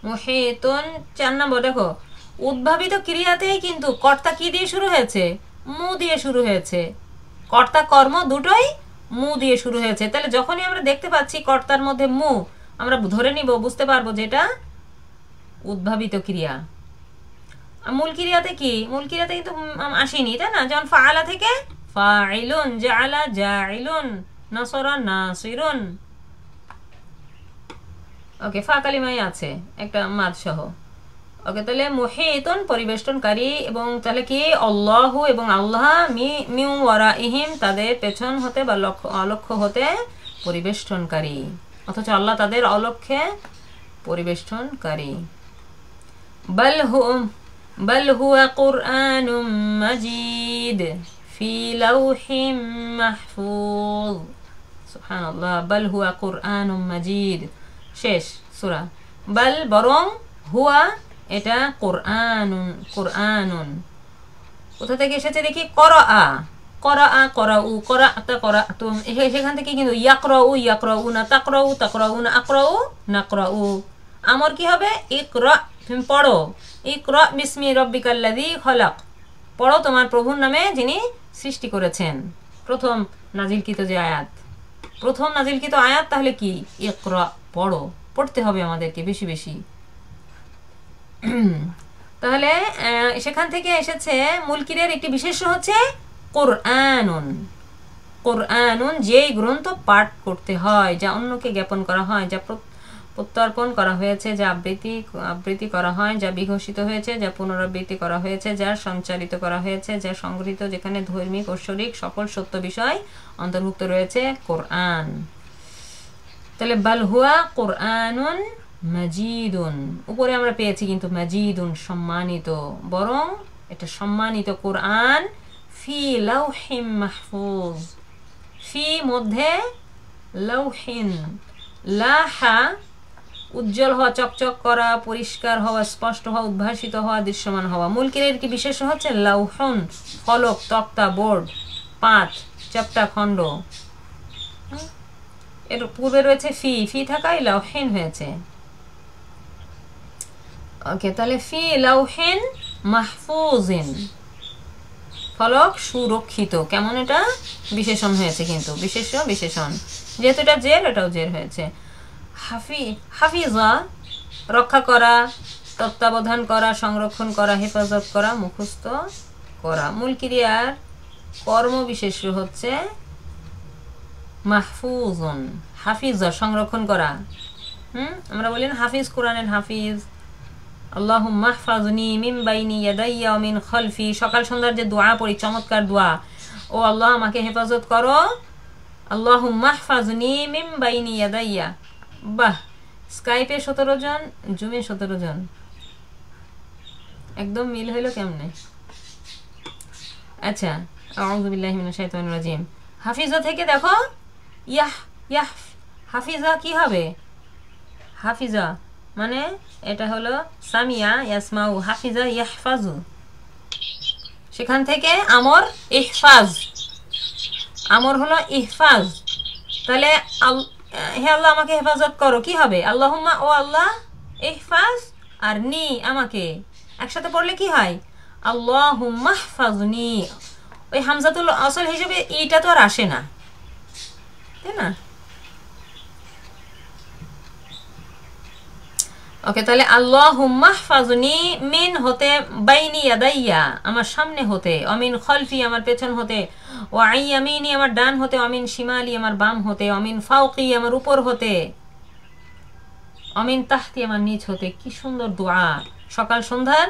Speaker 1: মুহিতুন 4 নম্বর, দেখো উদ্ভাবিত ক্রিয়াতেই কিন্তু কর্তা কি দিয়ে শুরু হয়েছে? মু দিয়ে শুরু হয়েছে, কর্তা কর্ম দুটোই মু দিয়ে শুরু হয়েছে। তাহলে যখনই আমরা দেখতে পাচ্ছি কর্তার মধ্যে মু, আমরা ধরে নিব, বুঝতে পারবো যে এটা উদ্ভাবিত ক্রিয়া। মূল ক্রিয়াতে কি? মূল ক্রিয়াতে কিন্তু আসেনি, তাই না? যেমন ফাআলা থেকে ফাইলুন, জাআলা জাইলুন, নাসরা নাসিরুন। ওকে, ফা কালিমাই আছে একটা মাদ সহ। ওকে, তাহলে মুহিতুন পরিবেষ্টনকারী, এবং তাহলে কি আল্লাহু এবং আল্লাহ মিউ ওয়ারাইহিম তাদের পেছন হতে বা অলক্ষ্য হতে পরিবেষ্টনকারী, অথচ আল্লাহ তাদের অলক্ষ্যে পরিবেষ্টনকারী। বাল হুয়া কুরআনুম মাজিদ ফি লাউহিম মাহফুজ। সুবহানাল্লাহ, বাল হুয়া কুরআনুম মাজিদ, শেষ সূরা। বাল বরং, হুয়া এটা কুরআনুন, কুরআনুন কোথা থেকে এসেছে দেখি? করাআ, করাআ করাউ, করাআতা করাতুম, সেখান থেকে কিন্তু ইয়াকরাউ ইয়াকরাউনা, তাকরাউ তাকরাউনা, আকরাউ নাকরাউ। আমর কি হবে? ইকরা, তুমি পড়ো, ইকরা বিসমি রাব্বিকাল্লাযী খলাক, পড়ো তোমার প্রভুর নামে যিনি সৃষ্টি করেছেন। প্রথম নাজিলকৃত যে আয়াত, প্রথম নাজিলকৃত আয়াত, তাহলে কি? ইকরা, পড়ো, পড়তে হবে আমাদেরকে বেশি বেশি। তাহলে সেখান থেকে এসেছে মুলকিরের একটি বিশেষ্য হচ্ছে কুরআনুন। কুরআনুন যেই গ্রন্থ পাঠ করতে হয়, যা অন্যকে জ্ঞাপন করা হয়, যা প্রত্যর্পণ করা হয়েছে, যা আবৃত্তি করা হয়, যা বিঘোষিত হয়েছে, যা পুনরাবৃত্তি করা হয়েছে, যা সঞ্চারিত করা হয়েছে, যা সংগৃহীত, যেখানে ধর্মিক ঐশ্বরিক সকল সত্য বিষয় অন্তর্ভুক্ত রয়েছে, কোরআন। তাহলে বাল হুয়া কুরআনুন মাজিদুন, উপরে আমরা পেয়েছি কিন্তু মাজিদুন সম্মানিত, বরং এটা সম্মানিত কোরআন, ফি লাউহিম মাহফুজ, ফি মধ্যে, লাউহিন, লাহা উজ্জ্বল হওয়া, চকচক করা, পরিষ্কার হওয়া, স্পষ্ট হওয়া, উদ্ভাসিত হওয়া, দৃশ্যমান হওয়া। মুলকিরের একটি বিশেষ হচ্ছে লাউহুন, ফলক, তক্তা, বোর্ড, পাত, চ্যাপ্টা, খণ্ড। এর পূর্বে রয়েছে ফি, ফি থাকায় লাউহিন হয়েছে। ওকে, তাহলে ফি লাউহিন মাহফুজিন, ফলক সুরক্ষিত, কেমন এটা বিশেষণ হয়েছে, কিন্তু বিশেষণ, যেহেতু এটা জের, এটাও জের হয়েছে। হাফিজা রক্ষা করা, তত্ত্বাবধান করা, সংরক্ষণ করা, হেফাজত করা, মুখস্থ করা। মূল ক্রিয়ার কর্মবিশেষ হচ্ছে মাহফুজুন, হাফিজ, সংরক্ষণ করা। আমরা বলি না হাফিজ, কোরআনের হাফিজ। আল্লাহুম্মা হফাজনি মিন বাইনি ইয়াদাইয়া ওয়া মিন খালফি, সকাল সন্ধ্যার যে দোয়া পড়ি, চমৎকার দোয়া, ও আল্লাহ আমাকে হেফাজত করো, আল্লাহুম্মা হফাজনি মিন বাইনি ইয়াদাইয়া। বাহ, স্কাইপে 17 জন, জুমে 17 জন, একদম মিল হইল কেমনে? আচ্ছা, আউযু বিল্লাহি মিনাশ শাইতানির রাজিম। হাফিজা থেকে দেখো ইয়াহ ইয়াহ, হাফিজা কি হবে? হাফিজা মানে এটা হলো সামিয়া ইয়াসমাউ, হাফিজা ইয়াহফাজু, সেখান থেকে আমর ইহফাজ, আমর হলো ইহফাজ। তাহলে হে আল্লাহ আমাকে হেফাজত করো, কি হবে? আল্লাহুম্মা, ও আল্লাহ, ইহফাজ আর নি, আমাকে একসাথে পড়লে কি হয়? আল্লাহুম্মা হফাজনি। ওই হামজাতুল আসল হিসেবে এইটা তো আর আসে না, তাই না? ওকে, তাহলে আল্লাহুম্মা হফাজনি মিন হতে বাইনি ইয়াদাইয়া, আমার সামনে হতে, অমিন খলফি, আমার পেছন হতে, ও আইয়ামিনি, আমার ডান হতে, অমিন শিমালি, আমার বাম হতে, অমিন ফাওকি, আমার উপর হতে, অমিন তাহতি, আমার নিচ হতে। কি সুন্দর দোয়া, সকাল সন্ধ্যার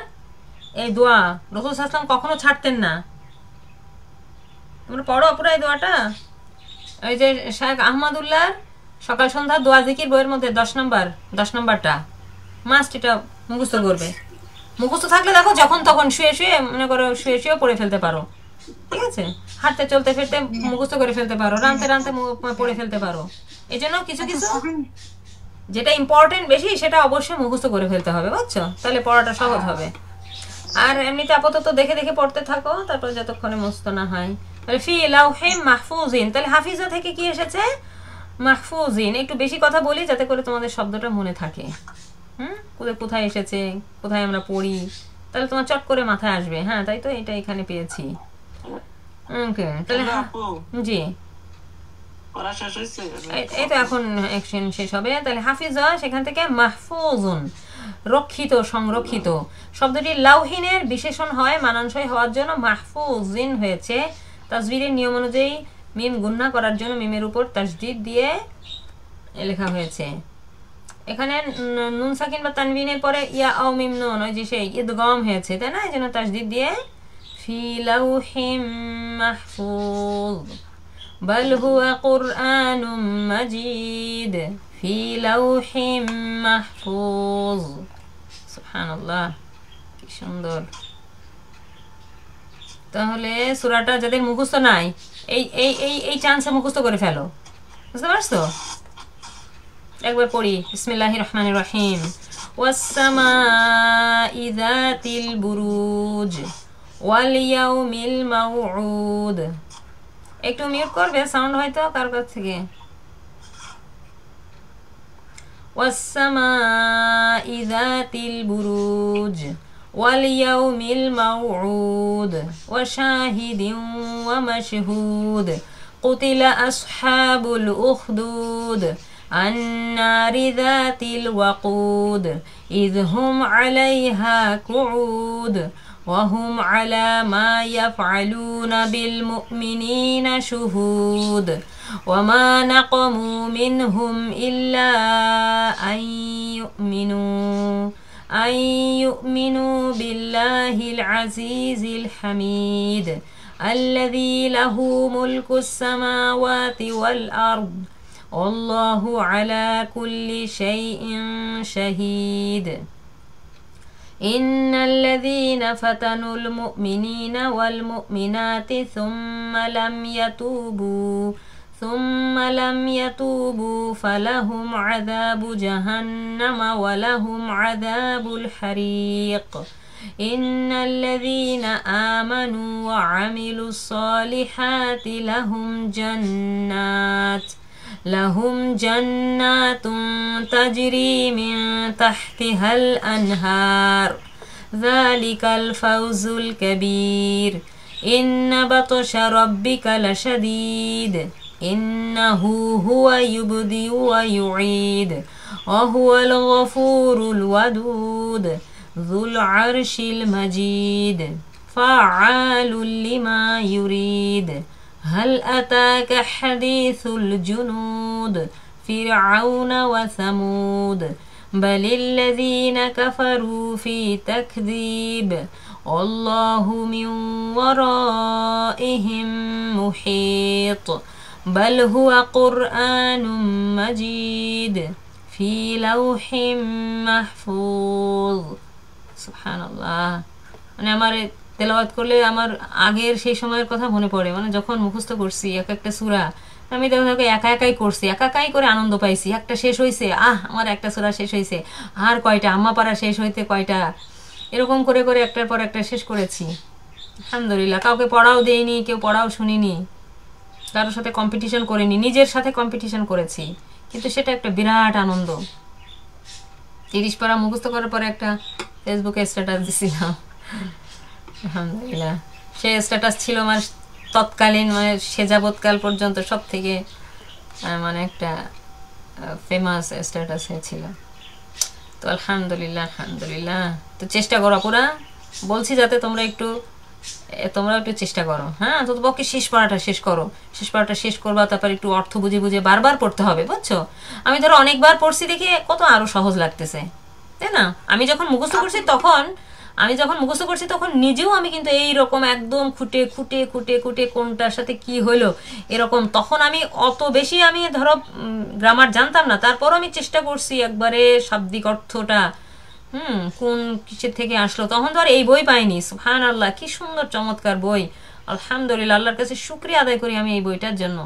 Speaker 1: এই দোয়া রাসূল সাল্লাল্লাহু আলাইহি ওয়াসাল্লাম কখনো ছাড়তেন না। তোমরা পড়ো পুরো এই দোয়াটা, ওই যে শায়েখ আহমদুল্লাহর সকাল সন্ধ্যা দোয়া জিকির বইয়ের মধ্যে 10 নম্বরটা মাস্ট, এটা মুখস্থ করবে। মুখস্থ থাকলে দেখো যখন তখন শুয়ে শুয়ে, মনে করো শুয়ে শুয়ে পড়ে ফেলতে পারো, ঠিক আছে? হাঁটতে চলতে ফিরতে মুখস্থ করে ফেলতে পারো, রানতে রানতে পড়ে ফেলতে পারো। এই জন্য কিছু কিছু যেটা ইম্পর্টেন্ট বেশি সেটা অবশ্যই মুখস্থ করে ফেলতে হবে, বুঝছো? তাহলে পড়াটা সহজ হবে। আর এমনিতে আপাতত দেখে দেখে পড়তে থাকো, তারপর যতক্ষণে মুখস্থ না হয়। তাহলে ফি লাউহিম মাহফুজিন, তাহলে হাফিজা থেকে কি এসেছে? মাহফুজিন। একটু বেশি কথা বলি যাতে করে তোমাদের শব্দটা মনে থাকে। কোথায় এসেছে, কোথায় আমরা পড়ি, তাহলে তোমার চট করে মাথায় আসবে। হ্যাঁ, তাই তো, এটা এখানে পেয়েছি। ওকে, তাহলে জি, এই তো এখন অ্যাকশন শেষ হবে। তাহলে হাফিজা সেখান থেকে মাহফুজুন, রক্ষিত, সংরক্ষিত। শব্দটি লাউহিনের বিশেষণ হয়, মানানসই হওয়ার জন্য মাহফুজিন হয়েছে। তাসবিরের নিয়ম অনুযায়ী মিম গুণনা করার জন্য মিমের উপর তাসদীদ দিয়ে লেখা হয়েছে। এখানে নুন সাকিন বা তানবিনের পরে ইয়া আও মিম নুন, ওই যে সেই ইদগাম হয়েছে, তাই না? এই জন্য তাসদীদ দিয়ে ফি লাউহিম মাহফুজ বাল হুয়া কুরআনুম মাজিদ ফি লাউহিম মাহফুজ। সুবহানাল্লাহ, কি সুন্দর। তাহলে সূরাটা যাদের মুখস্থ নাই, এই এই এই এই চান্সে মুখস্থ করে ফেলো, বুঝতে পারছো? একবার পড়ি, বিসমিল্লাহির রহমানির রহিম। ওয়াস-সামাই যাতিল বুরুজ ওয়াল ইয়াউমিল মাউউদ। একটু মিউট করবে, সাউন্ড হয়তো কার কাছ থেকে। ওয়াস-সামাই যাতিল বুরুজ ওয়াল ইয়াউমিল মাউউদ ওয়া শাহিদিন ওয়া মাশহুদ কুতিলা আসহাবুল উখদুদ النار ذات الوقود إذ هم عليها قعود وهم على ما يفعلون بالمؤمنين شهود وما نقموا منهم إلا أن يؤمنوا بالله العزيز الحميد الذي له ملك السماوات والأرض والله على كل شيء شهيد إن الذين فتنوا المؤمنين والمؤمنات ثم لم يتوبوا فلهم عذاب جهنم ولهم عذاب الحريق إن الذين آمنوا وعملوا الصالحات لهم جنات تجري من تحتها الأنهار ذلك الفوز الكبير إن بطش ربك لشديد إنه هو يبدئ ويعيد وهو الغفور الودود যুল আরশিল মাজিদ ফাআলুল লিমা ইউরিদ হাল আতাকা হাদিসুল জুনুদ ফিরআউন ওয়া সামুদ বালিল্লাযীনা কাফারু ফি তাকযীব আল্লাহু মিন ওয়ারাইহিম মুহীত বাল হুয়া কুরআনুম মাজিদ ফি লাউহিম মাহফুজ। সুবহানাল্লাহ। মানে আমার তেলাওয়াত করলে আমার আগের সেই সময়ের কথা মনে পড়ে, মানে যখন মুখস্থ করছি এক একটা সূরা, আমি দেখো একা একাই করছি, একাই করে আনন্দ পাইছি। একটা শেষ হয়েছে, আমার একটা সূরা শেষ হয়েছে, আর কয়টা, আম্মা পাড়া শেষ হইতে কয়টা, এরকম করে করে একটার পর একটা শেষ করেছি। আলহামদুলিল্লাহ। কাউকে পড়াও দেইনি, কেউ পড়াও শুনিনি, কারোর সাথে কম্পিটিশন করিনি, নিজের সাথে কম্পিটিশন করেছি, কিন্তু সেটা একটা বিরাট আনন্দ। 30 পারা মুখস্থ করার পরে একটা ফেসবুকে স্ট্যাটাস দিছিলাম। আলহামদুলিল্লাহ। সেই স্ট্যাটাস ছিল আমার তৎকালীন, মানে সে যাবৎকাল পর্যন্ত সব থেকে মানে একটা ফেমাস স্ট্যাটাস হয়েছিল। তো আলহামদুলিল্লাহ, আলহামদুলিল্লাহ। তো চেষ্টা করো পুরা, বলছি যাতে তোমরা একটু চেষ্টা করো। হ্যাঁ, তো পক্ষে শেষ পড়াটা শেষ করো। শেষ পড়াটা শেষ করবা, তারপর একটু অর্থ বুঝে বুঝে বারবার পড়তে হবে, বুঝছো? আমি ধরো অনেকবার পড়ছি দেখে কত আরো সহজ লাগতেছে, তাই না? আমি যখন মুখস্থ করছি তখন নিজেও আমি কিন্তু এইরকম একদম খুঁটে খুঁটে খুঁটে খুঁটে কোনটার সাথে কি হইলো এরকম, তখন আমি অত বেশি আমি ধরো গ্রামার জানতাম না, তারপরও আমি চেষ্টা করছি একবারে শাব্দিক অর্থটা কোন কিসের থেকে আসলো। তখন তো আর এই বই পাইনি। সুবহানাল্লাহ, কি সুন্দর চমৎকার বই। আলহামদুলিল্লাহ, আল্লাহর কাছে শুকরিয়া আদায় করি আমি এই বইটার জন্য।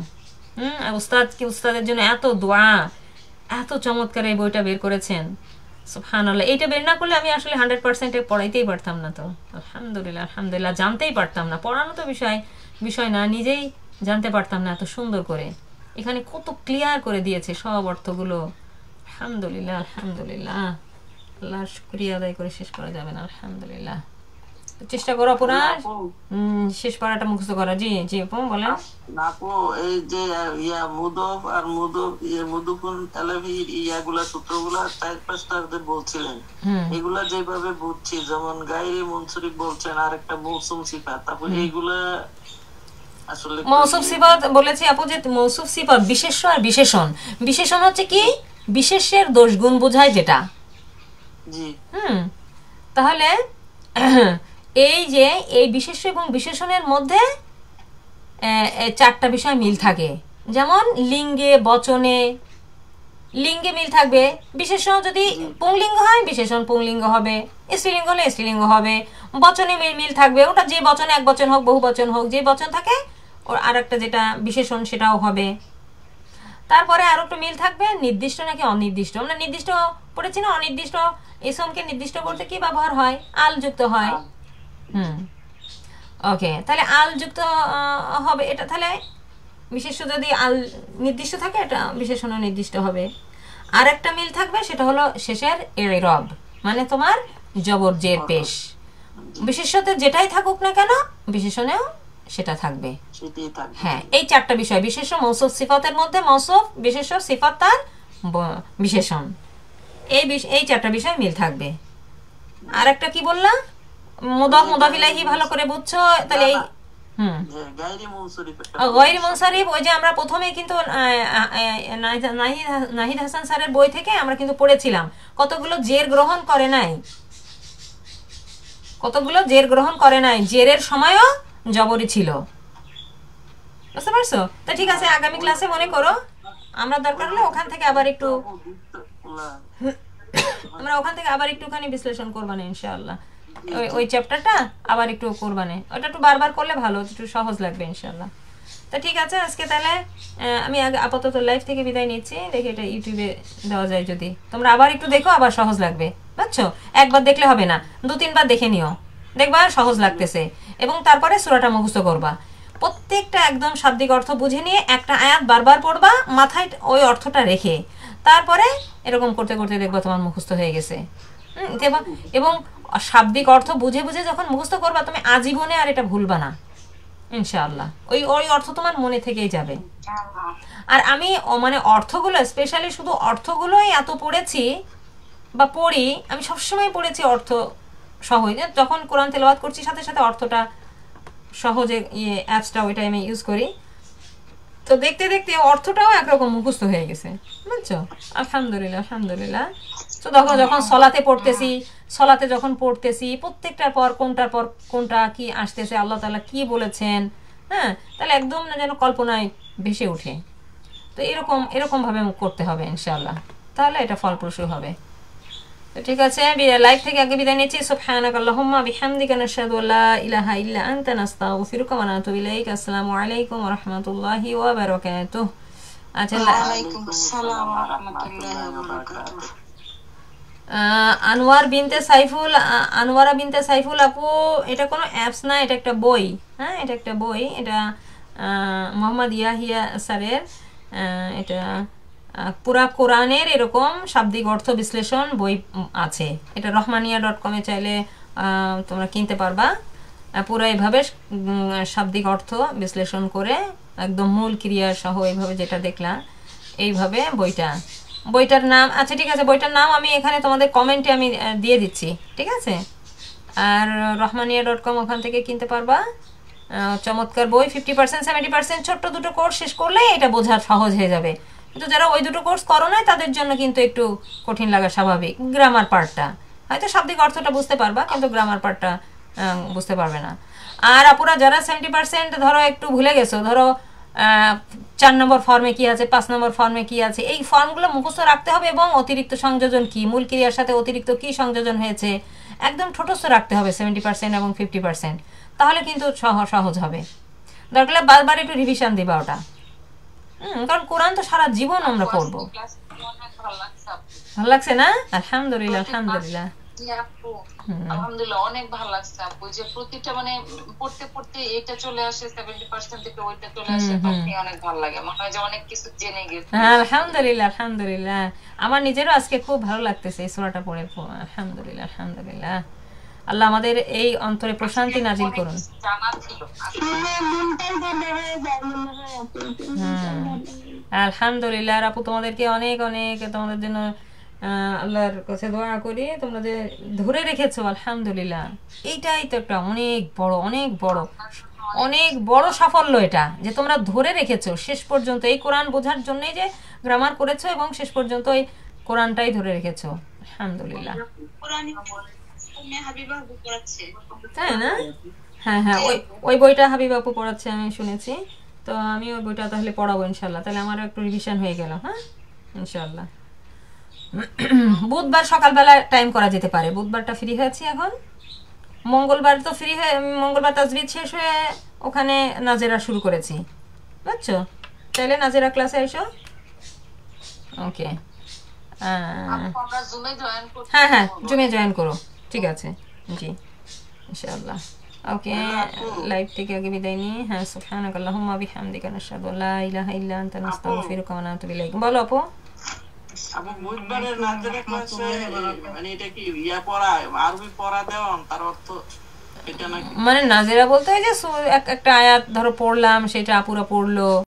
Speaker 1: উস্তাদের জন্য এত দোয়া, এত চমৎকার এই বইটা বের করেছেন। সুবহানাল্লাহ, এইটা বের না করলে আমি আসলে 100% পড়াইতেই পারতাম না। তো আলহামদুলিল্লাহ, আলহামদুলিল্লাহ, জানতেই পারতাম না। পড়ানো তো বিষয় না, নিজেই জানতে পারতাম না এত সুন্দর করে। এখানে কত ক্লিয়ার করে দিয়েছে সব অর্থগুলো। আলহামদুলিল্লাহ, আলহামদুলিল্লাহ, আল্লাহর শুকরিয়া আদায় করে শেষ করা যাবে না। আলহামদুলিল্লাহ, চেষ্টা করো পুরা শেষ পড়াটা মুখস্থ করা। জি জি আপু বলেন।
Speaker 3: আপু, এই যে মুদব আর মুদুকুন আলাফির ইয়াগুলা সূত্রগুলা 4-5টা বলছিলেন, এগুলা যেভাবে বুঝছি, যেমন গায়রি মুনসরিফ বলছেন, আর একটা মৌসুম সিফাত, তারপর এইগুলা আসলে
Speaker 1: মৌসুফ সিফাত বলেছি আপু, যে মৌসুফ সিফাত বিশেষ্য আর বিশেষণ। বিশেষণ হচ্ছে কি, বিশেষ্যের দোষ গুণ বোঝায় যেটা।
Speaker 3: জি।
Speaker 1: তাহলে এই যে এই বিশেষ্য এবং বিশেষণের মধ্যে 4টা বিষয় মিল থাকে। যেমন লিঙ্গে, বচনে, লিঙ্গে মিল থাকবে। বিশেষণ যদি পুংলিঙ্গ হয় বিশেষণ পুংলিঙ্গ হবে, স্ত্রীলিঙ্গ হলে স্ত্রীলিঙ্গ হবে। বচনে মিল থাকবে, ওটা যে বচনে এক বচন হোক বহু বচন হোক, যে বচন থাকে ওর আর একটা যেটা বিশেষণ সেটাও হবে। তারপরে আরো একটু মিল থাকবে, নির্দিষ্ট নাকি অনির্দিষ্ট। আমরা নির্দিষ্ট পড়েছি না, অনির্দিষ্ট ইসমকে নির্দিষ্ট করতে কি ব্যবহার হয়, আল যুক্ত হয়। ওকে, তাহলে আল যুক্ত হবে এটা। তাহলে বিশেষ্য যদি আল নির্দিষ্ট থাকে, এটা বিশেষণ নির্দিষ্ট হবে। আর একটা মিল থাকবে, সেটা হলো শেষের ইরব, মানে তোমার জবর জের পেশ। বিশেষ্যতে যেটাই থাকুক না কেন বিশেষণেও সেটা থাকবে। হ্যাঁ, এই 4টা বিষয় বিশেষ্য মৌসুফ সিফাতের মধ্যে, মৌসুফ বিশেষ্য সিফাত তার বিশেষণ, এই 4টা বিষয় মিল থাকবে। আর একটা কি বললাম, মুদাফ মুদাফ ইলাইহি ভালো করে বুঝছো? তাহলে এই গায়রি মুনসারিফ, ওই যে আমরা প্রথমে কিন্তু নাহিদ হাসান স্যারের বই থেকে আমরা কিন্তু পড়েছিলাম, কতগুলো জের গ্রহণ করে নাই, জেরের সময়ও জবরই ছিল। বুঝতে পারছো? তো ঠিক আছে, আগামী ক্লাসে মনে করো আমরা দরকার হলে ওখান থেকে আবার একটুখানি বিশ্লেষণ করবানে ইনশাআল্লাহ। ওই চ্যাপ্টারটা আবার একটু করবানে, ওটা একটু বারবার করলে ভালো, একটু সহজ লাগবে ইনশাআল্লাহ। তো ঠিক আছে, আজকে তাহলে আমি আপাতত লাইভ থেকে বিদায় নিচ্ছি। দেখি এটা ইউটিউবে দেওয়া যায়, যদি তোমরা আবার একটু দেখো আবার সহজ লাগবে, বুঝছো? একবার দেখলে হবে না, 2-3 বার দেখে নিও, দেখবা সহজ লাগতেছে। এবং তারপরে সূরাটা মুখস্থ করবা, প্রত্যেকটা একদম শাব্দিক অর্থ বুঝে নিয়ে একটা আয়াত বারবার পড়বা, মাথায় ওই অর্থটা রেখে, তারপরে এরকম করতে করতে দেখবা তোমার মুখস্থ হয়ে গেছে। এবং শাব্দিক অর্থ বুঝে বুঝে যখন মুখস্থ করবা, তুমি আজীবনে আর এটা ভুলবা না ইনশাআল্লাহ। ওই অর্থ তোমার মনে থেকেই যাবে। আর আমি মানে অর্থগুলো, স্পেশালি শুধু অর্থগুলোই এত পড়েছি বা পড়ি, আমি সবসময় পড়েছি অর্থ সহজ, যখন কোরআন তেলাওয়াত করছি সাথে সাথে অর্থটা সহজে অ্যাপসটা ওইটাই আমি ইউজ করি, তো দেখতে দেখতে অর্থটাও একরকম মুখস্থ হয়ে গেছে, বুঝছো? আলহামদুলিল্লাহ আলহামদুলিল্লাহ। তো তখন যখন সলাতে যখন পড়তেছি প্রত্যেকটার পর কোনটা কি আসতেছে, আল্লাহ তাআলা কি বলেছেন, হ্যাঁ, তাহলে একদম না যেন কল্পনায় ভেসে ওঠে। তো এরকম ভাবে করতে হবে ইনশাআল্লাহ, তাহলে এটা ফলপ্রসূ হবে। তো ঠিক আছে, লাইভ থেকে আগে বিদায় নিচ্ছি। সুবহানাকাল্লাহুম্মা বিহামদিকা নাশহাদু আল্লা ইলাহা ইল্লা আনতা নাস্তাগফিরুকা ওয়া নাতুবু ইলাইক। আসসালামু আলাইকুম ওয়া রাহমাতুল্লাহি ওয়া বারাকাতুহু। আচ্ছা,
Speaker 2: ওয়ালাইকুম আসসালাম ওয়া রাহমাতুল্লাহি ওয়া বারাকাতুহু।
Speaker 1: আনোয়ারা বিনতে সাইফুল আপু, এটা কোনো অ্যাপস না, এটা একটা বই। হ্যাঁ, এটা একটা বই, এটা মোহাম্মদ ইয়াহিয়া স্যারের, এটা পুরা কোরআনের এরকম শাব্দিক অর্থ বিশ্লেষণ বই আছে। এটা রহমানিয়া.com এ চাইলে তোমরা কিনতে পারবা। পুরো এইভাবে শাব্দিক অর্থ বিশ্লেষণ করে একদম মূল ক্রিয়া সহ এইভাবে যেটা দেখলাম, এইভাবে বইটার নাম, আচ্ছা ঠিক আছে, বইটার নাম আমি এখানে তোমাদের কমেন্টে আমি দিয়ে দিচ্ছি, ঠিক আছে? আর রহমানিয়া.com ওখান থেকে কিনতে পারবা। চমৎকার বই, 50% 70% ছোট্ট দুটো কোর্স শেষ করলে এটা বোঝা সহজ হয়ে যাবে। কিন্তু যারা ওই দুটো কোর্স করো না তাদের জন্য কিন্তু একটু কঠিন লাগা স্বাভাবিক। গ্রামার পার্টটা হয়তো শাব্দিক অর্থটা বুঝতে পারবা, কিন্তু গ্রামার পার্টটা বুঝতে পারবে না। আর আপুরা যারা 70% ধরো একটু ভুলে গেছো, ধরো 4 নম্বর ফর্মে কি আছে, 5 নম্বর ফর্মে কি আছে, এই ফর্মগুলো মুখস্থ রাখতে হবে, এবং অতিরিক্ত সংযোজন কি, মূল ক্রিয়ার সাথে অতিরিক্ত কি সংযোজন হয়েছে একদম ঠোঁটস্থ রাখতে হবে 70% এবং 50%, তাহলে কিন্তু সহজ হবে। দরকার হলে বারবার একটু রিভিশন দিবা ওটা, কারণ কোরআন তো সারা জীবন আমরা পড়বো। ভালো লাগছে না? আলহামদুলিল্লাহ আলহামদুলিল্লাহ
Speaker 2: আলহামদুলিল্লাহ, অনেক ভালো লাগছে আপু। যে প্রতিটা মানে পড়তে পড়তে এটা চলে আসে 70% থেকে ওইটা চলে আসে, তখন অনেক ভালো লাগে, মনে হয় যে অনেক কিছু জেনে গেছি।
Speaker 1: আলহামদুলিল্লাহ আলহামদুলিল্লাহ, আমার নিজেরও আজকে খুব ভালো লাগতেছে এই সূরাটা পড়ে। আলহামদুলিল্লাহ আলহামদুলিল্লাহ, আল্লাহ আমাদের এই অন্তরে প্রশান্তি নাজিল করুন। আলহামদুলিল্লাহ আপু, তোমাদেরকে অনেক অনেক তোমাদের জন্য আল্লাহর কাছে দোয়া করি, তোমরা যে ধরে রেখেছো আলহামদুলিল্লাহ, এইটাই তো একটা অনেক বড় সাফল্য এটা, যে তোমরা ধরে রেখেছো শেষ পর্যন্ত এই কোরআন বোঝার জন্যই যে গ্রামার করেছো এবং শেষ পর্যন্ত এই কোরআনটাই ধরে রেখেছো। আলহামদুলিল্লাহ, তাই না? হ্যাঁ হ্যাঁ, ওই বইটা হাবিব আপু পড়াচ্ছে আমি শুনেছি, তো আমি ওই বইটা তাহলে পড়াবো ইনশাল্লাহ। তাহলে আমারও একটু রিভিশন হয়ে গেল। হ্যাঁ ইনশাল্লাহ, বুধবার সকালবেলা টাইম করা যেতে পারে, বুধবারটা ফ্রি হয়েছি এখন। মঙ্গলবার তো ফ্রি হয়ে, মঙ্গলবার তাজবিদ শেষ হয়ে ওখানে নাজেরা শুরু করেছি, বুঝছো? চাইলে নাজেরা ক্লাসে এসো। ওকে, হ্যাঁ হ্যাঁ, জুমে জয়েন করো, ঠিক আছে জি ইনশাআল্লাহ। ওকে, লাইভ থেকে আগে বিদায় নিই। হ্যাঁ, সুবহানাকাল্লাহুম্মা বিহামদিকা নাশহাদু আল্লা ইলাহা ইল্লা আনতা নাস্তাগফিরুকা ওয়া নাতুবু ইলাইক। বলো আপু।
Speaker 3: আপু, বুধবারের নাজেরা ক্লাসে মানে এটা কি পড়ায়, আরবি পড়া দেওয়ান, তার অর্থ এটা নাকি?
Speaker 1: মানে নাজেরা বলতে হয় যে একটা আয়াত ধরো পড়লাম, সেটা আপুরা পড়লো,